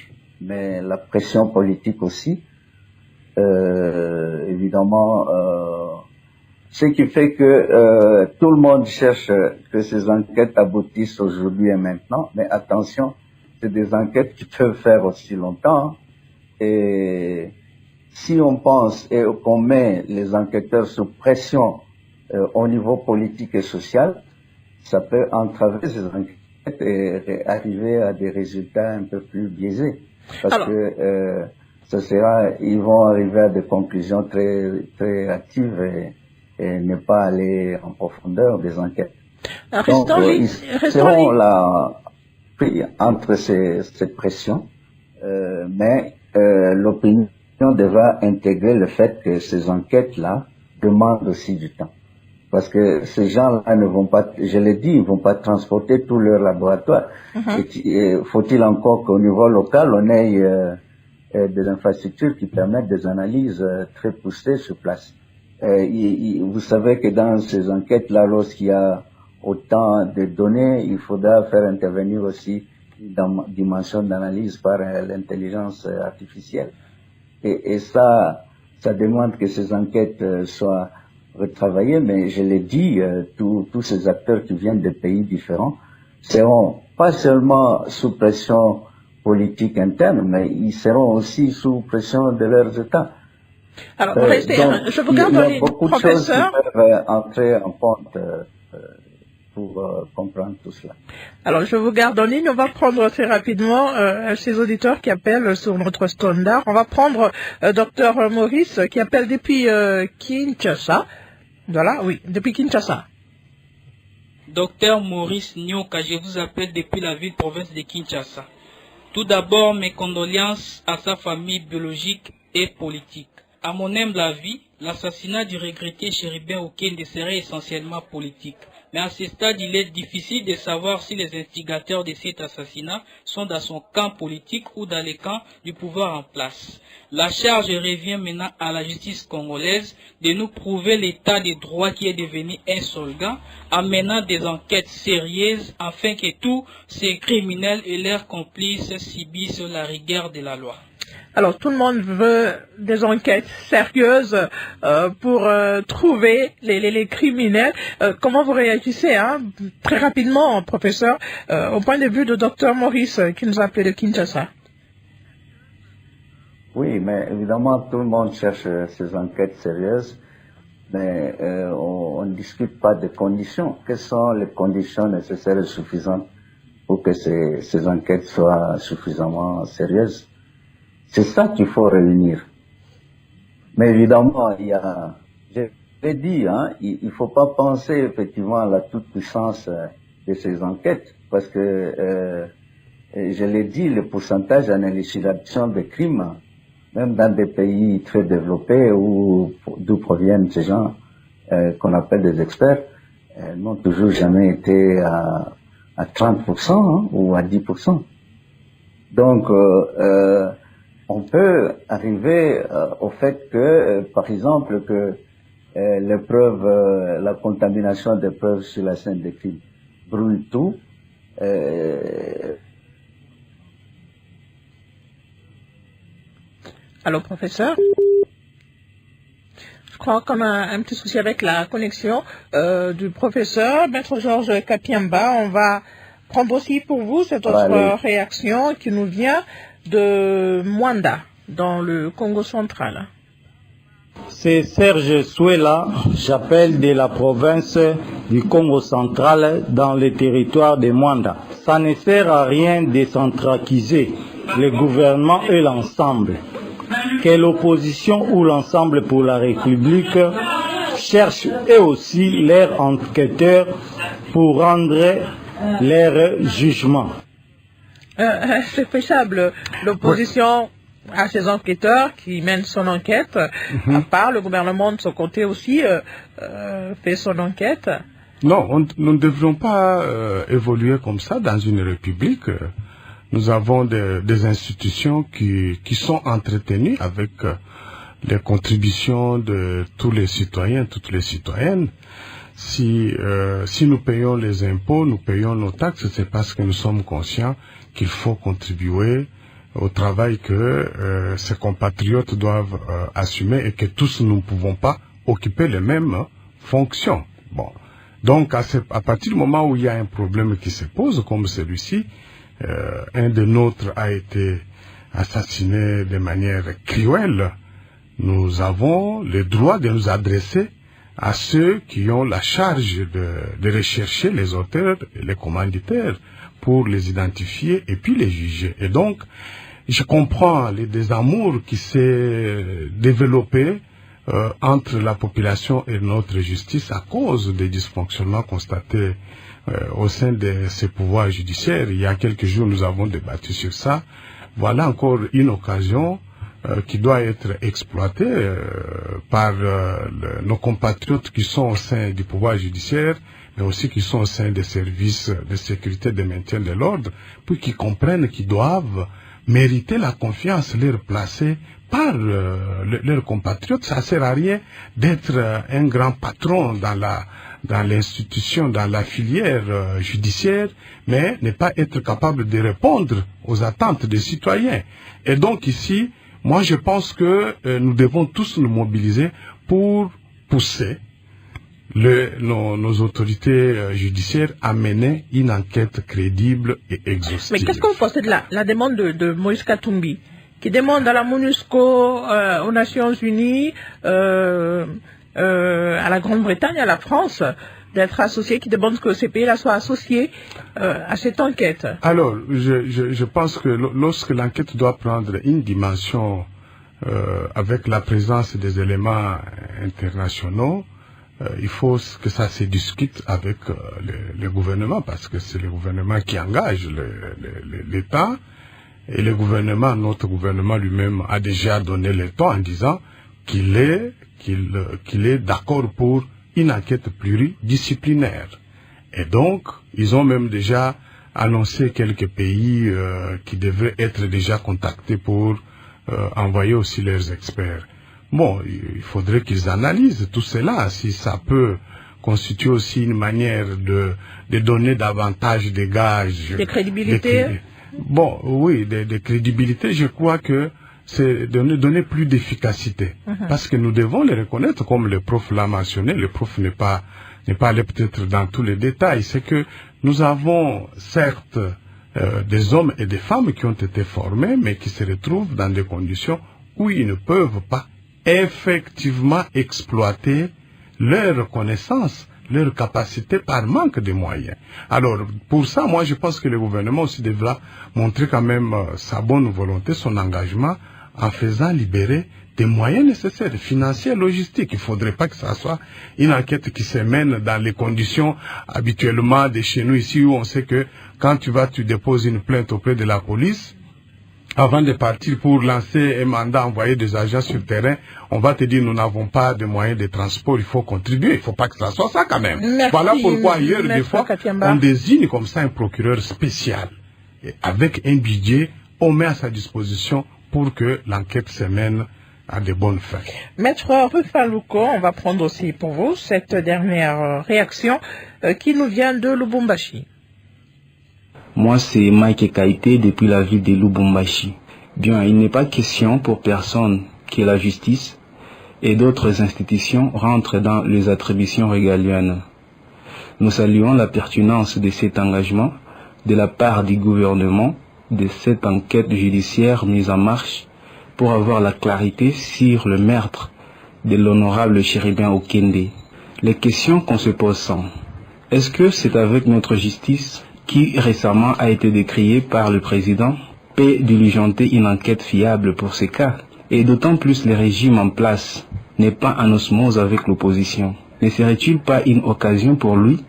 mais la pression politique aussi. Évidemment, ce qui fait que tout le monde cherche que ces enquêtes aboutissent aujourd'hui et maintenant, mais attention, c'est des enquêtes qui peuvent faire aussi longtemps. Et si on pense et qu'on met les enquêteurs sous pression au niveau politique et social, ça peut entraver ces enquêtes et arriver à des résultats un peu plus biaisés. Parce que ils vont arriver à des conclusions très, très hâtives et ne pas aller en profondeur des enquêtes. Donc, ils seront là entre ces pressions, mais l'opinion devra intégrer le fait que ces enquêtes-là demandent aussi du temps. Parce que ces gens-là ne vont pas, je l'ai dit, ils vont pas transporter tout leur laboratoire. Faut-il encore qu'au niveau local, on ait des infrastructures qui permettent des analyses très poussées sur place. Vous savez que dans ces enquêtes-là, lorsqu'il y a autant de données, il faudra faire intervenir aussi une dimension d'analyse par l'intelligence artificielle. Et ça demande que ces enquêtes soient retravaillées, mais je l'ai dit, tous ces acteurs qui viennent de pays différents seront pas seulement sous pression politique interne, mais ils seront aussi sous pression de leurs États. Alors, je vous garde en ligne, beaucoup de choses qui peuvent entrer en compte pour comprendre tout cela. Alors, je vous garde en ligne. On va prendre très rapidement ces auditeurs qui appellent sur notre standard. On va prendre Dr Maurice qui appelle depuis Kinshasa. Voilà, oui, depuis Kinshasa. Docteur Maurice Nyoka, je vous appelle depuis la ville-province de Kinshasa. Tout d'abord, mes condoléances à sa famille biologique et politique. À mon humble avis, l'assassinat du regretté Chérubin Okende serait essentiellement politique. Mais à ce stade, il est difficile de savoir si les instigateurs de cet assassinat sont dans son camp politique ou dans les camps du pouvoir en place. La charge revient maintenant à la justice congolaise de nous prouver l'état de droit qui est devenu un slogan, en menant des enquêtes sérieuses afin que tous ces criminels et leurs complices subissent la rigueur de la loi. Alors, tout le monde veut des enquêtes sérieuses pour trouver les criminels. Comment vous réagissez, très rapidement, professeur, au point de vue de Dr Maurice qui nous a appelé de Kinshasa? Oui, mais évidemment, tout le monde cherche ces enquêtes sérieuses, mais on ne discute pas des conditions. Quelles sont les conditions nécessaires et suffisantes pour que ces enquêtes soient suffisamment sérieuses? C'est ça qu'il faut réunir. Mais évidemment, je l'ai dit, il ne faut pas penser effectivement à la toute-puissance de ces enquêtes, parce que, je l'ai dit, le pourcentage en élucidation des crimes, même dans des pays très développés d'où proviennent ces gens qu'on appelle des experts, n'ont toujours jamais été à 30% ou à 10%. Donc, on peut arriver au fait que, par exemple, que les preuves, la contamination des preuves sur la scène des crimes brûle tout. Allô, professeur? Je crois qu'on a un petit souci avec la connexion du professeur. Maître Georges Kapiamba, on va prendre aussi pour vous cette autre réaction qui nous vient de Mwanda, dans le Congo central. C'est Serge Souela, j'appelle de la province du Congo central dans le territoire de Mwanda. Ça ne sert à rien de centraliser le gouvernement et l'ensemble. Que l'opposition ou l'ensemble pour la République cherchent eux aussi leurs enquêteurs pour rendre leur jugement. C'est faisable. L'opposition à ces enquêteurs qui mènent son enquête, à part le gouvernement de son côté aussi fait son enquête. Non, nous ne devrions pas évoluer comme ça dans une république. Nous avons des institutions qui sont entretenues avec les contributions de tous les citoyens, toutes les citoyennes. Si nous payons les impôts, nous payons nos taxes, c'est parce que nous sommes conscients qu'il faut contribuer au travail que ces compatriotes doivent assumer et que tous nous ne pouvons pas occuper les mêmes fonctions. Bon. Donc, à partir du moment où il y a un problème qui se pose, comme celui-ci, un de nôtres a été assassiné de manière cruelle, nous avons le droit de nous adresser à ceux qui ont la charge de rechercher les auteurs et les commanditaires pour les identifier et puis les juger. Et donc, je comprends les désamours qui s'est développé entre la population et notre justice à cause des dysfonctionnements constatés au sein de ces pouvoirs judiciaires. Il y a quelques jours, nous avons débattu sur ça. Voilà encore une occasion qui doit être exploitée par nos compatriotes qui sont au sein du pouvoir judiciaire, mais aussi qui sont au sein des services de sécurité et de maintien de l'ordre, puis qui comprennent qu'ils doivent mériter la confiance leur placée par leurs compatriotes. Ça ne sert à rien d'être un grand patron dans l'institution, dans la filière judiciaire, mais ne pas être capable de répondre aux attentes des citoyens. Et donc ici, moi je pense que nous devons tous nous mobiliser pour pousser nos autorités judiciaires à mener une enquête crédible et exhaustive. Mais qu'est-ce que vous pensez de la demande de Moïse Katumbi, qui demande à la MONUSCO, aux Nations Unies, à la Grande-Bretagne, à la France, d'être associés, qui demande que ces pays-là soient associés à cette enquête? Alors, je pense que lorsque l'enquête doit prendre une dimension avec la présence des éléments internationaux, il faut que ça se discute avec le gouvernement, parce que c'est le gouvernement qui engage l'État. Et le gouvernement, notre gouvernement lui-même a déjà donné le ton en disant qu'il est d'accord pour une enquête pluridisciplinaire. Et donc, ils ont même déjà annoncé quelques pays qui devraient être déjà contactés pour envoyer aussi leurs experts. Bon, il faudrait qu'ils analysent tout cela, si ça peut constituer aussi une manière de donner davantage de gages. De crédibilité. Bon, oui, de crédibilité, je crois que c'est donner plus d'efficacité. Parce que nous devons les reconnaître, comme le prof l'a mentionné, le prof n'est pas allé peut-être dans tous les détails, c'est que nous avons certes des hommes et des femmes qui ont été formés, mais qui se retrouvent dans des conditions où ils ne peuvent pas effectivement exploiter leurs connaissances, leurs capacités par manque de moyens. Alors, pour ça, moi, je pense que le gouvernement aussi devra montrer quand même sa bonne volonté, son engagement, en faisant libérer des moyens nécessaires, financiers, logistiques. Il ne faudrait pas que ça soit une enquête qui se mène dans les conditions habituellement de chez nous ici, où on sait que quand tu déposes une plainte auprès de la police, avant de partir pour lancer un mandat, envoyer des agents sur le terrain, on va te dire nous n'avons pas de moyens de transport, il faut contribuer, il ne faut pas que ça soit ça quand même. Merci, voilà pourquoi ailleurs, des fois, Katiamba, on désigne comme ça un procureur spécial. Et avec un budget, on met à sa disposition pour que l'enquête se mène à de bonnes fins. Maître Rufaluko, on va prendre aussi pour vous cette dernière réaction qui nous vient de Lubumbashi. Moi, c'est Mike Kaité depuis la ville de Lubumbashi. Bien, il n'est pas question pour personne que la justice et d'autres institutions rentrent dans les attributions régaliennes. Nous saluons la pertinence de cet engagement de la part du gouvernement de cette enquête judiciaire mise en marche pour avoir la clarité sur le meurtre de l'honorable Chéribin Okende. Les questions qu'on se pose sont: est-ce que c'est avec notre justice qui récemment a été décriée par le président peut diligenter une enquête fiable pour ces cas? Et d'autant plus le régime en place n'est pas en osmose avec l'opposition. Ne serait-il pas une occasion pour lui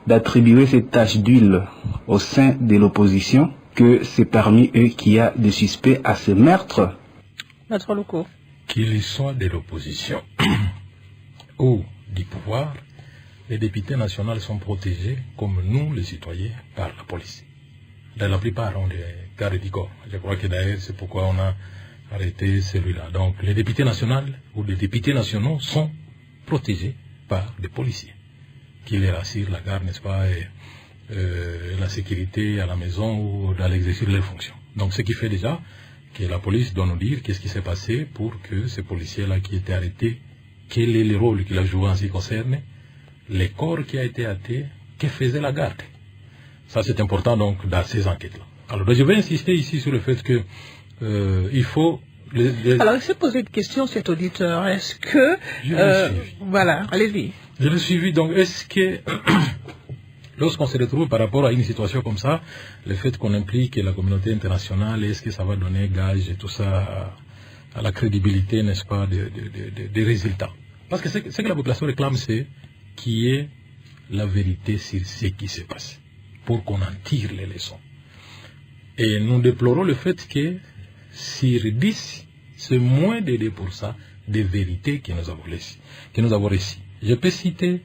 d'attribuer cette tache d'huile au sein de l'opposition, que c'est parmi eux qu'il y a des suspects à ce meurtre. Maître Loko. Qu'ils soient de l'opposition ou du pouvoir, les députés nationaux sont protégés, comme nous, les citoyens, par la police. Dans la plupart ont des gardes du corps. Je crois que d'ailleurs, c'est pourquoi on a arrêté celui-là. Donc, les députés nationaux ou les députés nationaux sont protégés par des policiers qui les rassurent la garde, n'est-ce pas, et la sécurité à la maison ou dans l'exercice de leurs fonctions. Donc, ce qui fait déjà que la police doit nous dire qu'est-ce qui s'est passé pour que ces policiers-là qui étaient arrêtés, quel est le rôle qu'il a joué en ce qui concerne les corps qui a été arrêté, que faisait la garde. Ça, c'est important donc dans ces enquêtes-là. Alors, je vais insister ici sur le fait que il faut... Alors, il s'est posé une question, cet auditeur. Est-ce que... voilà, allez-y. Je l'ai suivi. Donc, est-ce que... Lorsqu'on se retrouve par rapport à une situation comme ça, le fait qu'on implique la communauté internationale, est-ce que ça va donner gage et tout ça à la crédibilité, n'est-ce pas, des résultats? Parce que ce que la population réclame, c'est qu'il y ait la vérité sur ce qui se passe, pour qu'on en tire les leçons. Et nous déplorons le fait que sur 10, c'est moins de 2% des vérités que nous avons réussi. Je peux citer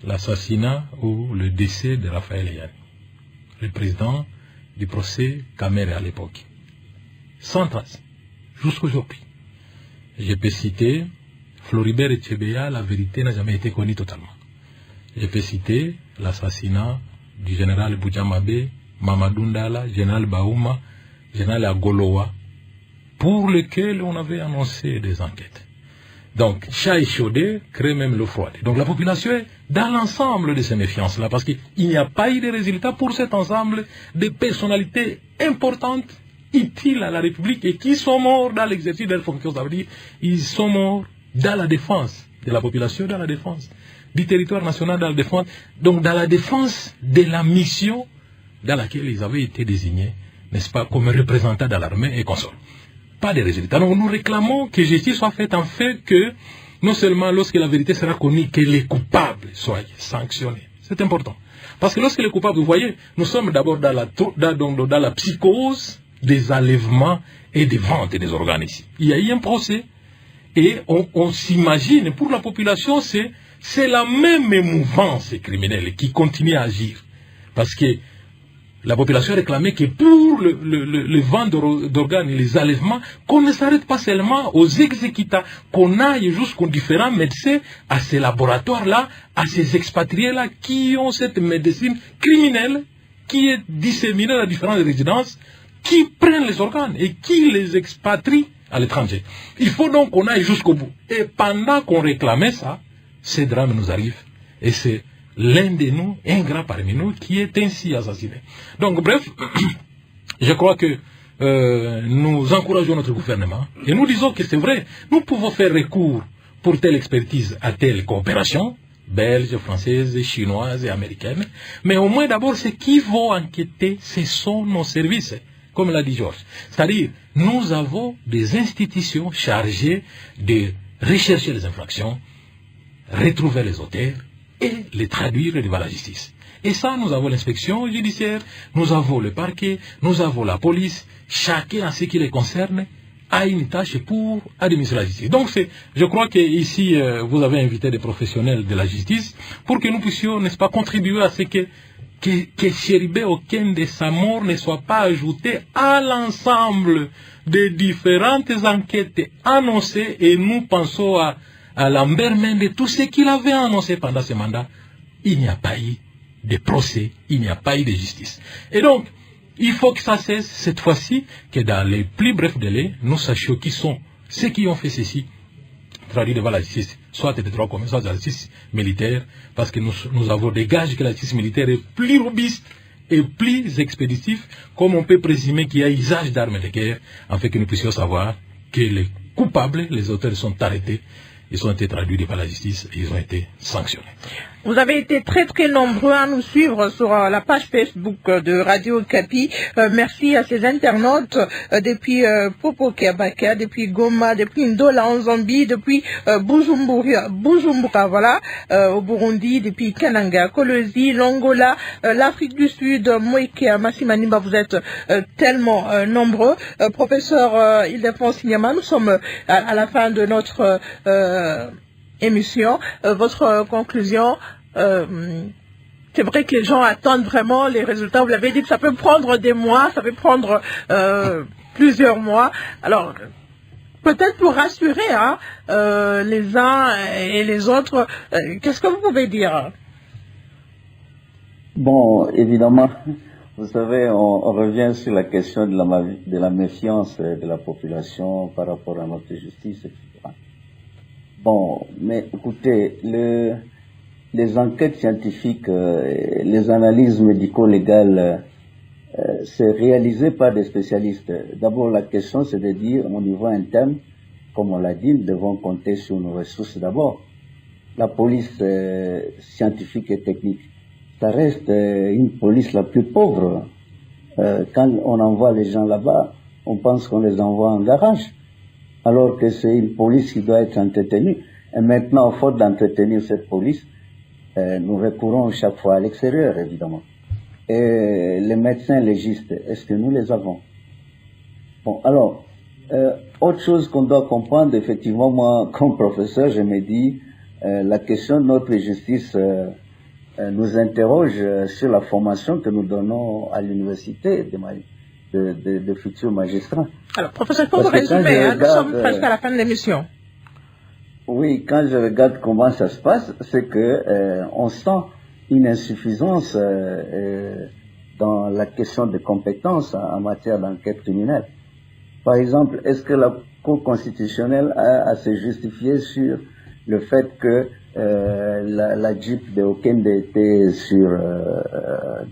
l'assassinat ou le décès de Raphaël Yann, le président du procès Camère à l'époque. Sans trace, jusqu'aujourd'hui. Je peux citer Floribert Etchebeya, la vérité n'a jamais été connue totalement. Je peux citer l'assassinat du général Boudjamabe, Mamadou Ndala, général Baouma, général Agoloa, pour lequel on avait annoncé des enquêtes. Donc, chat échaudé crée même l'eau froide. Donc, la population est dans l'ensemble de ces méfiances-là, parce qu'il n'y a pas eu de résultats pour cet ensemble de personnalités importantes, utiles à la République, et qui sont morts dans l'exercice de leurs fonctions. Ça veut dire, ils sont morts dans la défense de la population, dans la défense du territoire national, dans la défense, donc dans la défense de la mission dans laquelle ils avaient été désignés, n'est-ce pas, comme représentants de l'armée et consorts. Pas de résultats. Donc nous réclamons que justice soit faite en fait que, non seulement lorsque la vérité sera connue, que les coupables soient sanctionnés. C'est important. Parce que lorsque les coupables, vous voyez, nous sommes d'abord dans la psychose des enlèvements et des ventes des organes ici. Il y a eu un procès et on s'imagine, pour la population, c'est la même mouvance criminelle qui continue à agir. Parce que la population réclamait que pour le vent d'organes et les enlèvements, qu'on ne s'arrête pas seulement aux exécutants, qu'on aille jusqu'aux différents médecins, à ces laboratoires-là, à ces expatriés-là qui ont cette médecine criminelle qui est disséminée dans différentes résidences, qui prennent les organes et qui les expatrient à l'étranger. Il faut donc qu'on aille jusqu'au bout. Et pendant qu'on réclamait ça, ces drames nous arrivent. Et c'est l'un de nous, un grand parmi nous, qui est ainsi assassiné. Donc, bref, je crois que nous encourageons notre gouvernement et nous disons que c'est vrai, nous pouvons faire recours pour telle expertise à telle coopération, belge, française, chinoise et américaine, mais au moins d'abord, ceux qui vont enquêter, ce sont nos services, comme l'a dit Georges. C'est-à-dire, nous avons des institutions chargées de rechercher les infractions, retrouver les auteurs, et les traduire devant la justice. Et ça, nous avons l'inspection judiciaire, nous avons le parquet, nous avons la police, chacun en ce qui les concerne a une tâche pour administrer la justice. Donc, je crois que ici, vous avez invité des professionnels de la justice pour que nous puissions, n'est-ce pas, contribuer à ce que Chéribé Okende, sa mort, ne soit pas ajouté à l'ensemble des différentes enquêtes annoncées, et nous pensons à Lambert Mende, tout ce qu'il avait annoncé pendant ce mandat. Il n'y a pas eu de procès, il n'y a pas eu de justice. Et donc, il faut que ça cesse cette fois-ci, que dans les plus brefs délais, nous sachions qui sont ceux qui ont fait ceci, traduit devant la justice, soit des droits communs, soit de la justice militaire, parce que nous avons des gages que la justice militaire est plus robuste et plus expéditif, comme on peut présumer qu'il y a usage d'armes de guerre, afin que nous puissions savoir que les coupables, les auteurs sont arrêtés, ils ont été traduits devant la justice et ils ont été sanctionnés. Vous avez été très très nombreux à nous suivre sur la page Facebook de Radio Okapi. Merci à ces internautes depuis Popo Kiabaka, depuis Goma, depuis Ndola en Zambie, depuis Bujumbura, voilà, au Burundi, depuis Kananga, Kolwezi, l'Angola, l'Afrique du Sud, Moïkea, Massimanimba, vous êtes tellement nombreux. Professeur Ildefonse Nyama, nous sommes à la fin de notre émission. Votre conclusion, c'est vrai que les gens attendent vraiment les résultats. Vous l'avez dit que ça peut prendre des mois, ça peut prendre plusieurs mois. Alors, peut-être pour rassurer les uns et les autres, qu'est-ce que vous pouvez dire? Bon, évidemment, vous savez, on revient sur la question de la méfiance de la population par rapport à notre justice, etc. Bon, mais écoutez, les enquêtes scientifiques, les analyses médico-légales, c'est réalisé par des spécialistes. D'abord, la question, c'est de dire, au niveau interne, comme on l'a dit, nous devons compter sur nos ressources d'abord. La police scientifique et technique, ça reste une police la plus pauvre. Quand on envoie les gens là-bas, on pense qu'on les envoie en garage, alors que c'est une police qui doit être entretenue. Et maintenant, faute d'entretenir cette police, nous recourons chaque fois à l'extérieur, évidemment. Et les médecins légistes, est-ce que nous les avons? Bon, alors, autre chose qu'on doit comprendre, effectivement, moi, comme professeur, je me dis, la question de notre justice nous interroge sur la formation que nous donnons à l'université de futurs magistrats. Alors, professeur, pour vous résumer, nous sommes presque à la fin de l'émission. Oui, quand je regarde comment ça se passe, c'est que on sent une insuffisance dans la question de compétences en matière d'enquête criminelle. Par exemple, est-ce que la Cour constitutionnelle a à se justifier sur le fait que la Jeep de Okende était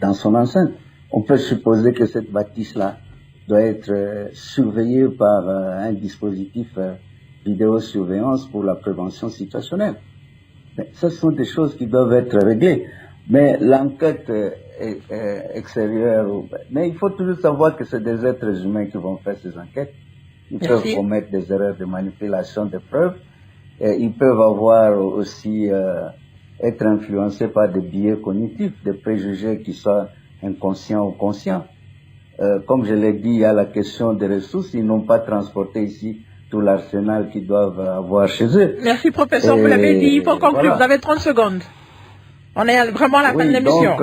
dans son enceinte? On peut supposer que cette bâtisse-là doit être surveillée par un dispositif vidéosurveillance pour la prévention situationnelle. Mais ce sont des choses qui doivent être réglées. Mais l'enquête extérieure, mais il faut toujours savoir que c'est des êtres humains qui vont faire ces enquêtes. Ils peuvent commettre des erreurs de manipulation de preuves. Et ils peuvent avoir aussi être influencés par des biais cognitifs, des préjugés qui soient inconscients ou conscients. Comme je l'ai dit, il y a la question des ressources. Ils n'ont pas transporté ici tout l'arsenal qu'ils doivent avoir chez eux. Merci, professeur. Vous l'avez dit, il faut conclure. Voilà. Vous avez 30 secondes. On est vraiment à la fin de l'émission.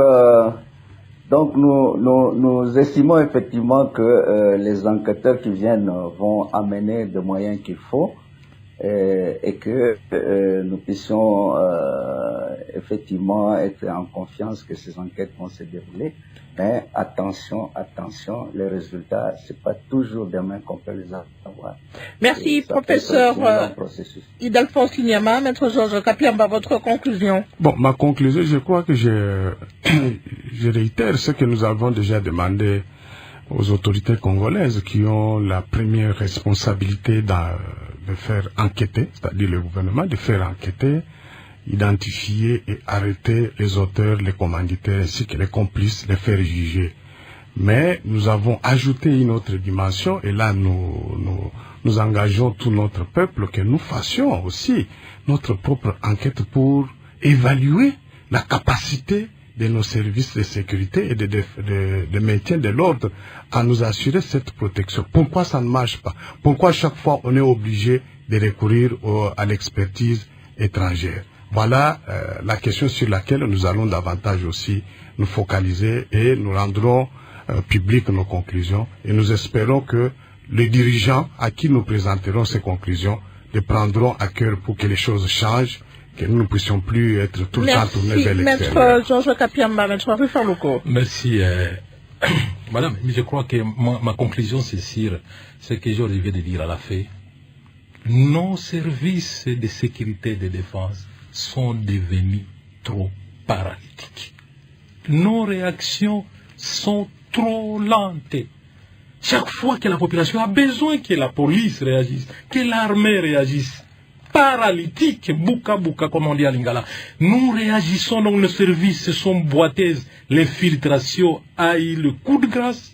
Donc nous estimons effectivement que les enquêteurs qui viennent vont amener des moyens qu'il faut et que nous puissions effectivement être en confiance que ces enquêtes vont se dérouler. Mais attention, les résultats, c'est pas toujours demain qu'on peut les avoir. Merci, professeur Ildefonse Nyama. Maître Georges Kapiamba, votre conclusion. Bon, ma conclusion, je crois que je réitère ce que nous avons déjà demandé aux autorités congolaises qui ont la première responsabilité de faire enquêter, c'est-à-dire le gouvernement, de faire enquêter, identifier et arrêter les auteurs, les commanditaires ainsi que les complices, les faire juger. Mais nous avons ajouté une autre dimension et là nous engageons tout notre peuple que nous fassions aussi notre propre enquête pour évaluer la capacité de nos services de sécurité et de maintien de l'ordre à nous assurer cette protection. Pourquoi ça ne marche pas? Pourquoi chaque fois on est obligé de recourir à l'expertise étrangère? Voilà la question sur laquelle nous allons davantage aussi nous focaliser et nous rendrons publiques nos conclusions. Et nous espérons que les dirigeants à qui nous présenterons ces conclusions les prendront à cœur pour que les choses changent, que nous ne puissions plus être tout le temps tournés vers l'extérieur. Maître Georges Kapiamba, Maître Rufaluko. Merci. Madame, je crois que ma conclusion, c'est sur ce que Georges vient de dire à la fin. Nos services de sécurité et de défense sont devenus trop paralytiques. Nos réactions sont trop lentes. Chaque fois que la population a besoin que la police réagisse, que l'armée réagisse, paralytique, bouka bouka comme on dit à Lingala. Nous réagissons dans le service, ce sont boiteuses, l'infiltration a eu le coup de grâce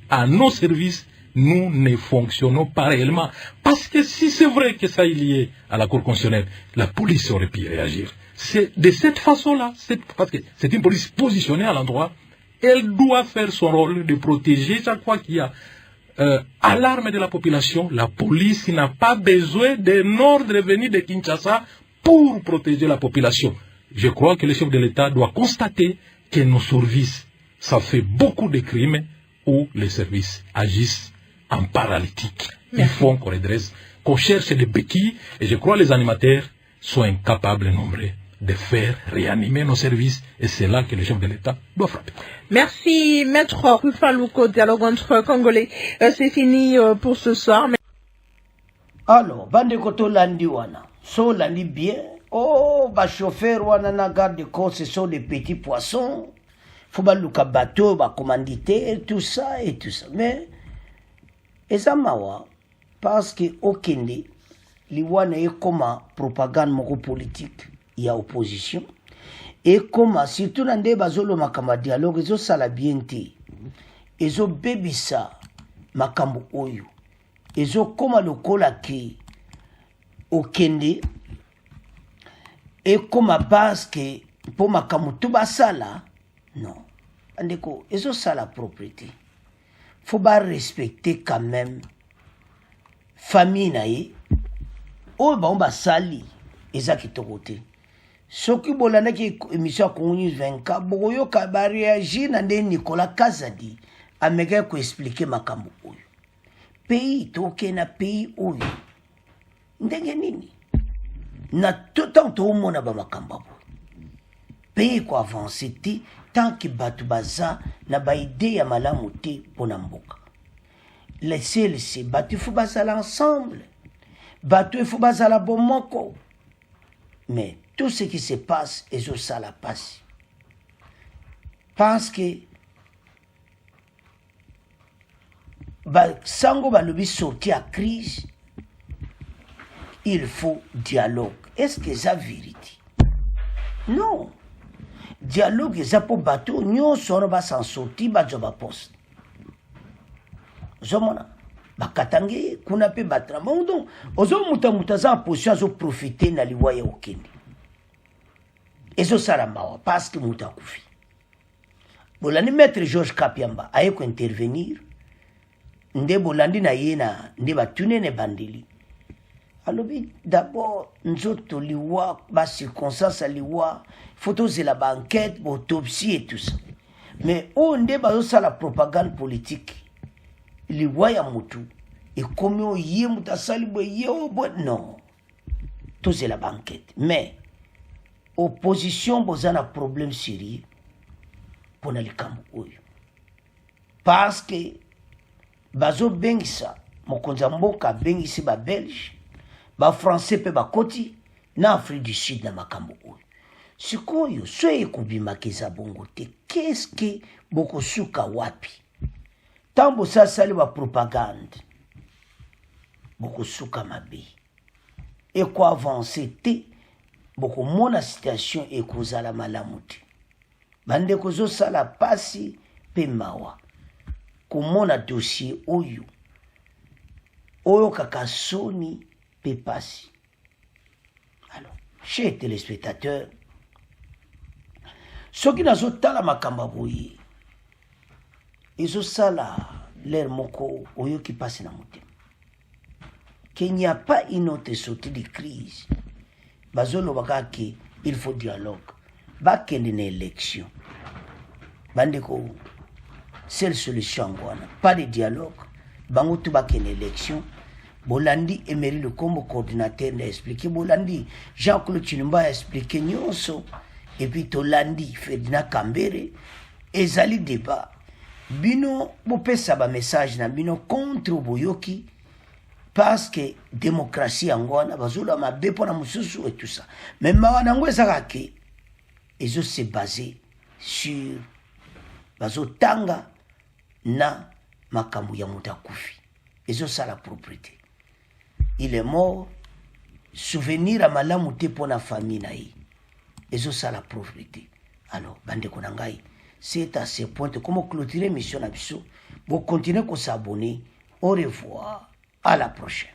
à nos services. Nous ne fonctionnons pas réellement. Parce que si c'est vrai que ça est lié à la Cour constitutionnelle, la police aurait pu réagir. C'est de cette façon-là, parce que c'est une police positionnée à l'endroit, elle doit faire son rôle de protéger chaque fois qu'il y a alarme de la population. La police n'a pas besoin d'un ordre venu de Kinshasa pour protéger la population. Je crois que le chef de l'État doit constater que nos services, ça fait beaucoup de crimes où les services agissent en paralytique. Il faut qu'on redresse, qu'on cherche des béquilles, et je crois que les animateurs sont incapables, nombreux, de faire réanimer nos services, et c'est là que le chef de l'État doit frapper. Merci, Maître Rufalouko, dialogue entre Congolais. C'est fini pour ce soir. Alors, bande koto landi wana, so landi bien, oh, ba chauffeur wana na garde de côte, ce sont des petits poissons, faut ba luka bateau, ba commanditaire, tout ça et tout ça. Mais, ezamawa, parce que okende, liwana est comme propagande moko politique, il y a opposition, et comme, surtout dans des bazolo makamba dialogue, ezo sala bien te, ezo bebisa makambo oyo, ezo koma lokola ki okende, et comme parce que pour makambo tout basala, non, andeko, ezo sala propriété. Faut pas respecter quand même famille naïe. Oh bah on va sali eza kitorote. Soki bolanda ki émission Congo News 24 boyo ka ba réagir na ndé Nicolas Kazadi ameka ko expliquer makambo oyo. Pays toke na pays oyo. Ndenge nini? Na tout temps to mona ba makambo. Pays ko avancer ti tant que batu baza na ba idée ya malamu te pona mboka. Laissez batu faut basala ensemble. Batu faut basala bomoko. Mais tout ce qui se passe est au sala passe. Parce que sango balobi sorti à crise, il faut dialogue. Est-ce que c'est la vérité? Non. Dialogue c'est pour bateau, nous sommes s'en sortir, bajoba poste. Zomona, bakatange, kuna pe batra. Donc, ozo muta za position zo profiter na liwaya okende. Ezo sarambawa parce que muta kufi. Bolani maître Georges Kapiamba aye ko intervenir. Nde bolandi na yena, nde batune ne bandeli. Alobi d'abord nzoto liwa ba circonstance liwa photos de la banquette autopsie et tout ça mais on débat ça la propagande politique liwa ya mutu et comme on y muta sali boye non tout c'est la banquette mais opposition bozana problème sérieux pour na likambo oyo parce que bazo bengisa mokonza mboka bengisi ba belge ba français pe ba koti na Afrique du Sud na makambo oyo sikoyo soye kubima keza bongo te qu'est-ce que boko suka wapi tambo sasa li ba propagande boko suka mabe et quoi avancer te boko mona situation e kozala malamu te bande kozo sala pasi pe mawa komona dossier oyo kaka soni pe passi. Alors, chers téléspectateurs, ceux qui n'ont pas la makambaboui, ils ont ça là, l'air moko, oyo qui passe dans mon thème. Qu'il n'y a pas une autre sortie de crise. Bazolo bakaki, il faut dialogue. Bakende une élection. Bandeko, seule solution, pas de dialogue. Bango tu bakende élection. Bolandi Emery le combo coordinateur n'a expliqué. Bolandi Jean-Claude Chilumba a expliqué nyonso. Et puis Tolandi Ferdinand Kambere. Ezali débat. Bino bopesa ba message na bino contre Boyoki. Parce que démocratie angwana bazula mabe pona mususu et tout ça. Mais mawana ngwe sakake. Ezo se basé sur bazo tanga na makambu ya mutakufi. Ezo sa la propriété. Il est mort, souvenir à malamu te pour la famille na ye. Ezo ça la pauvreté. Alors, bande konangai, c'est à ce point que comment clôturer mission na biso, vous continuez à s'abonner. Au revoir, à la prochaine.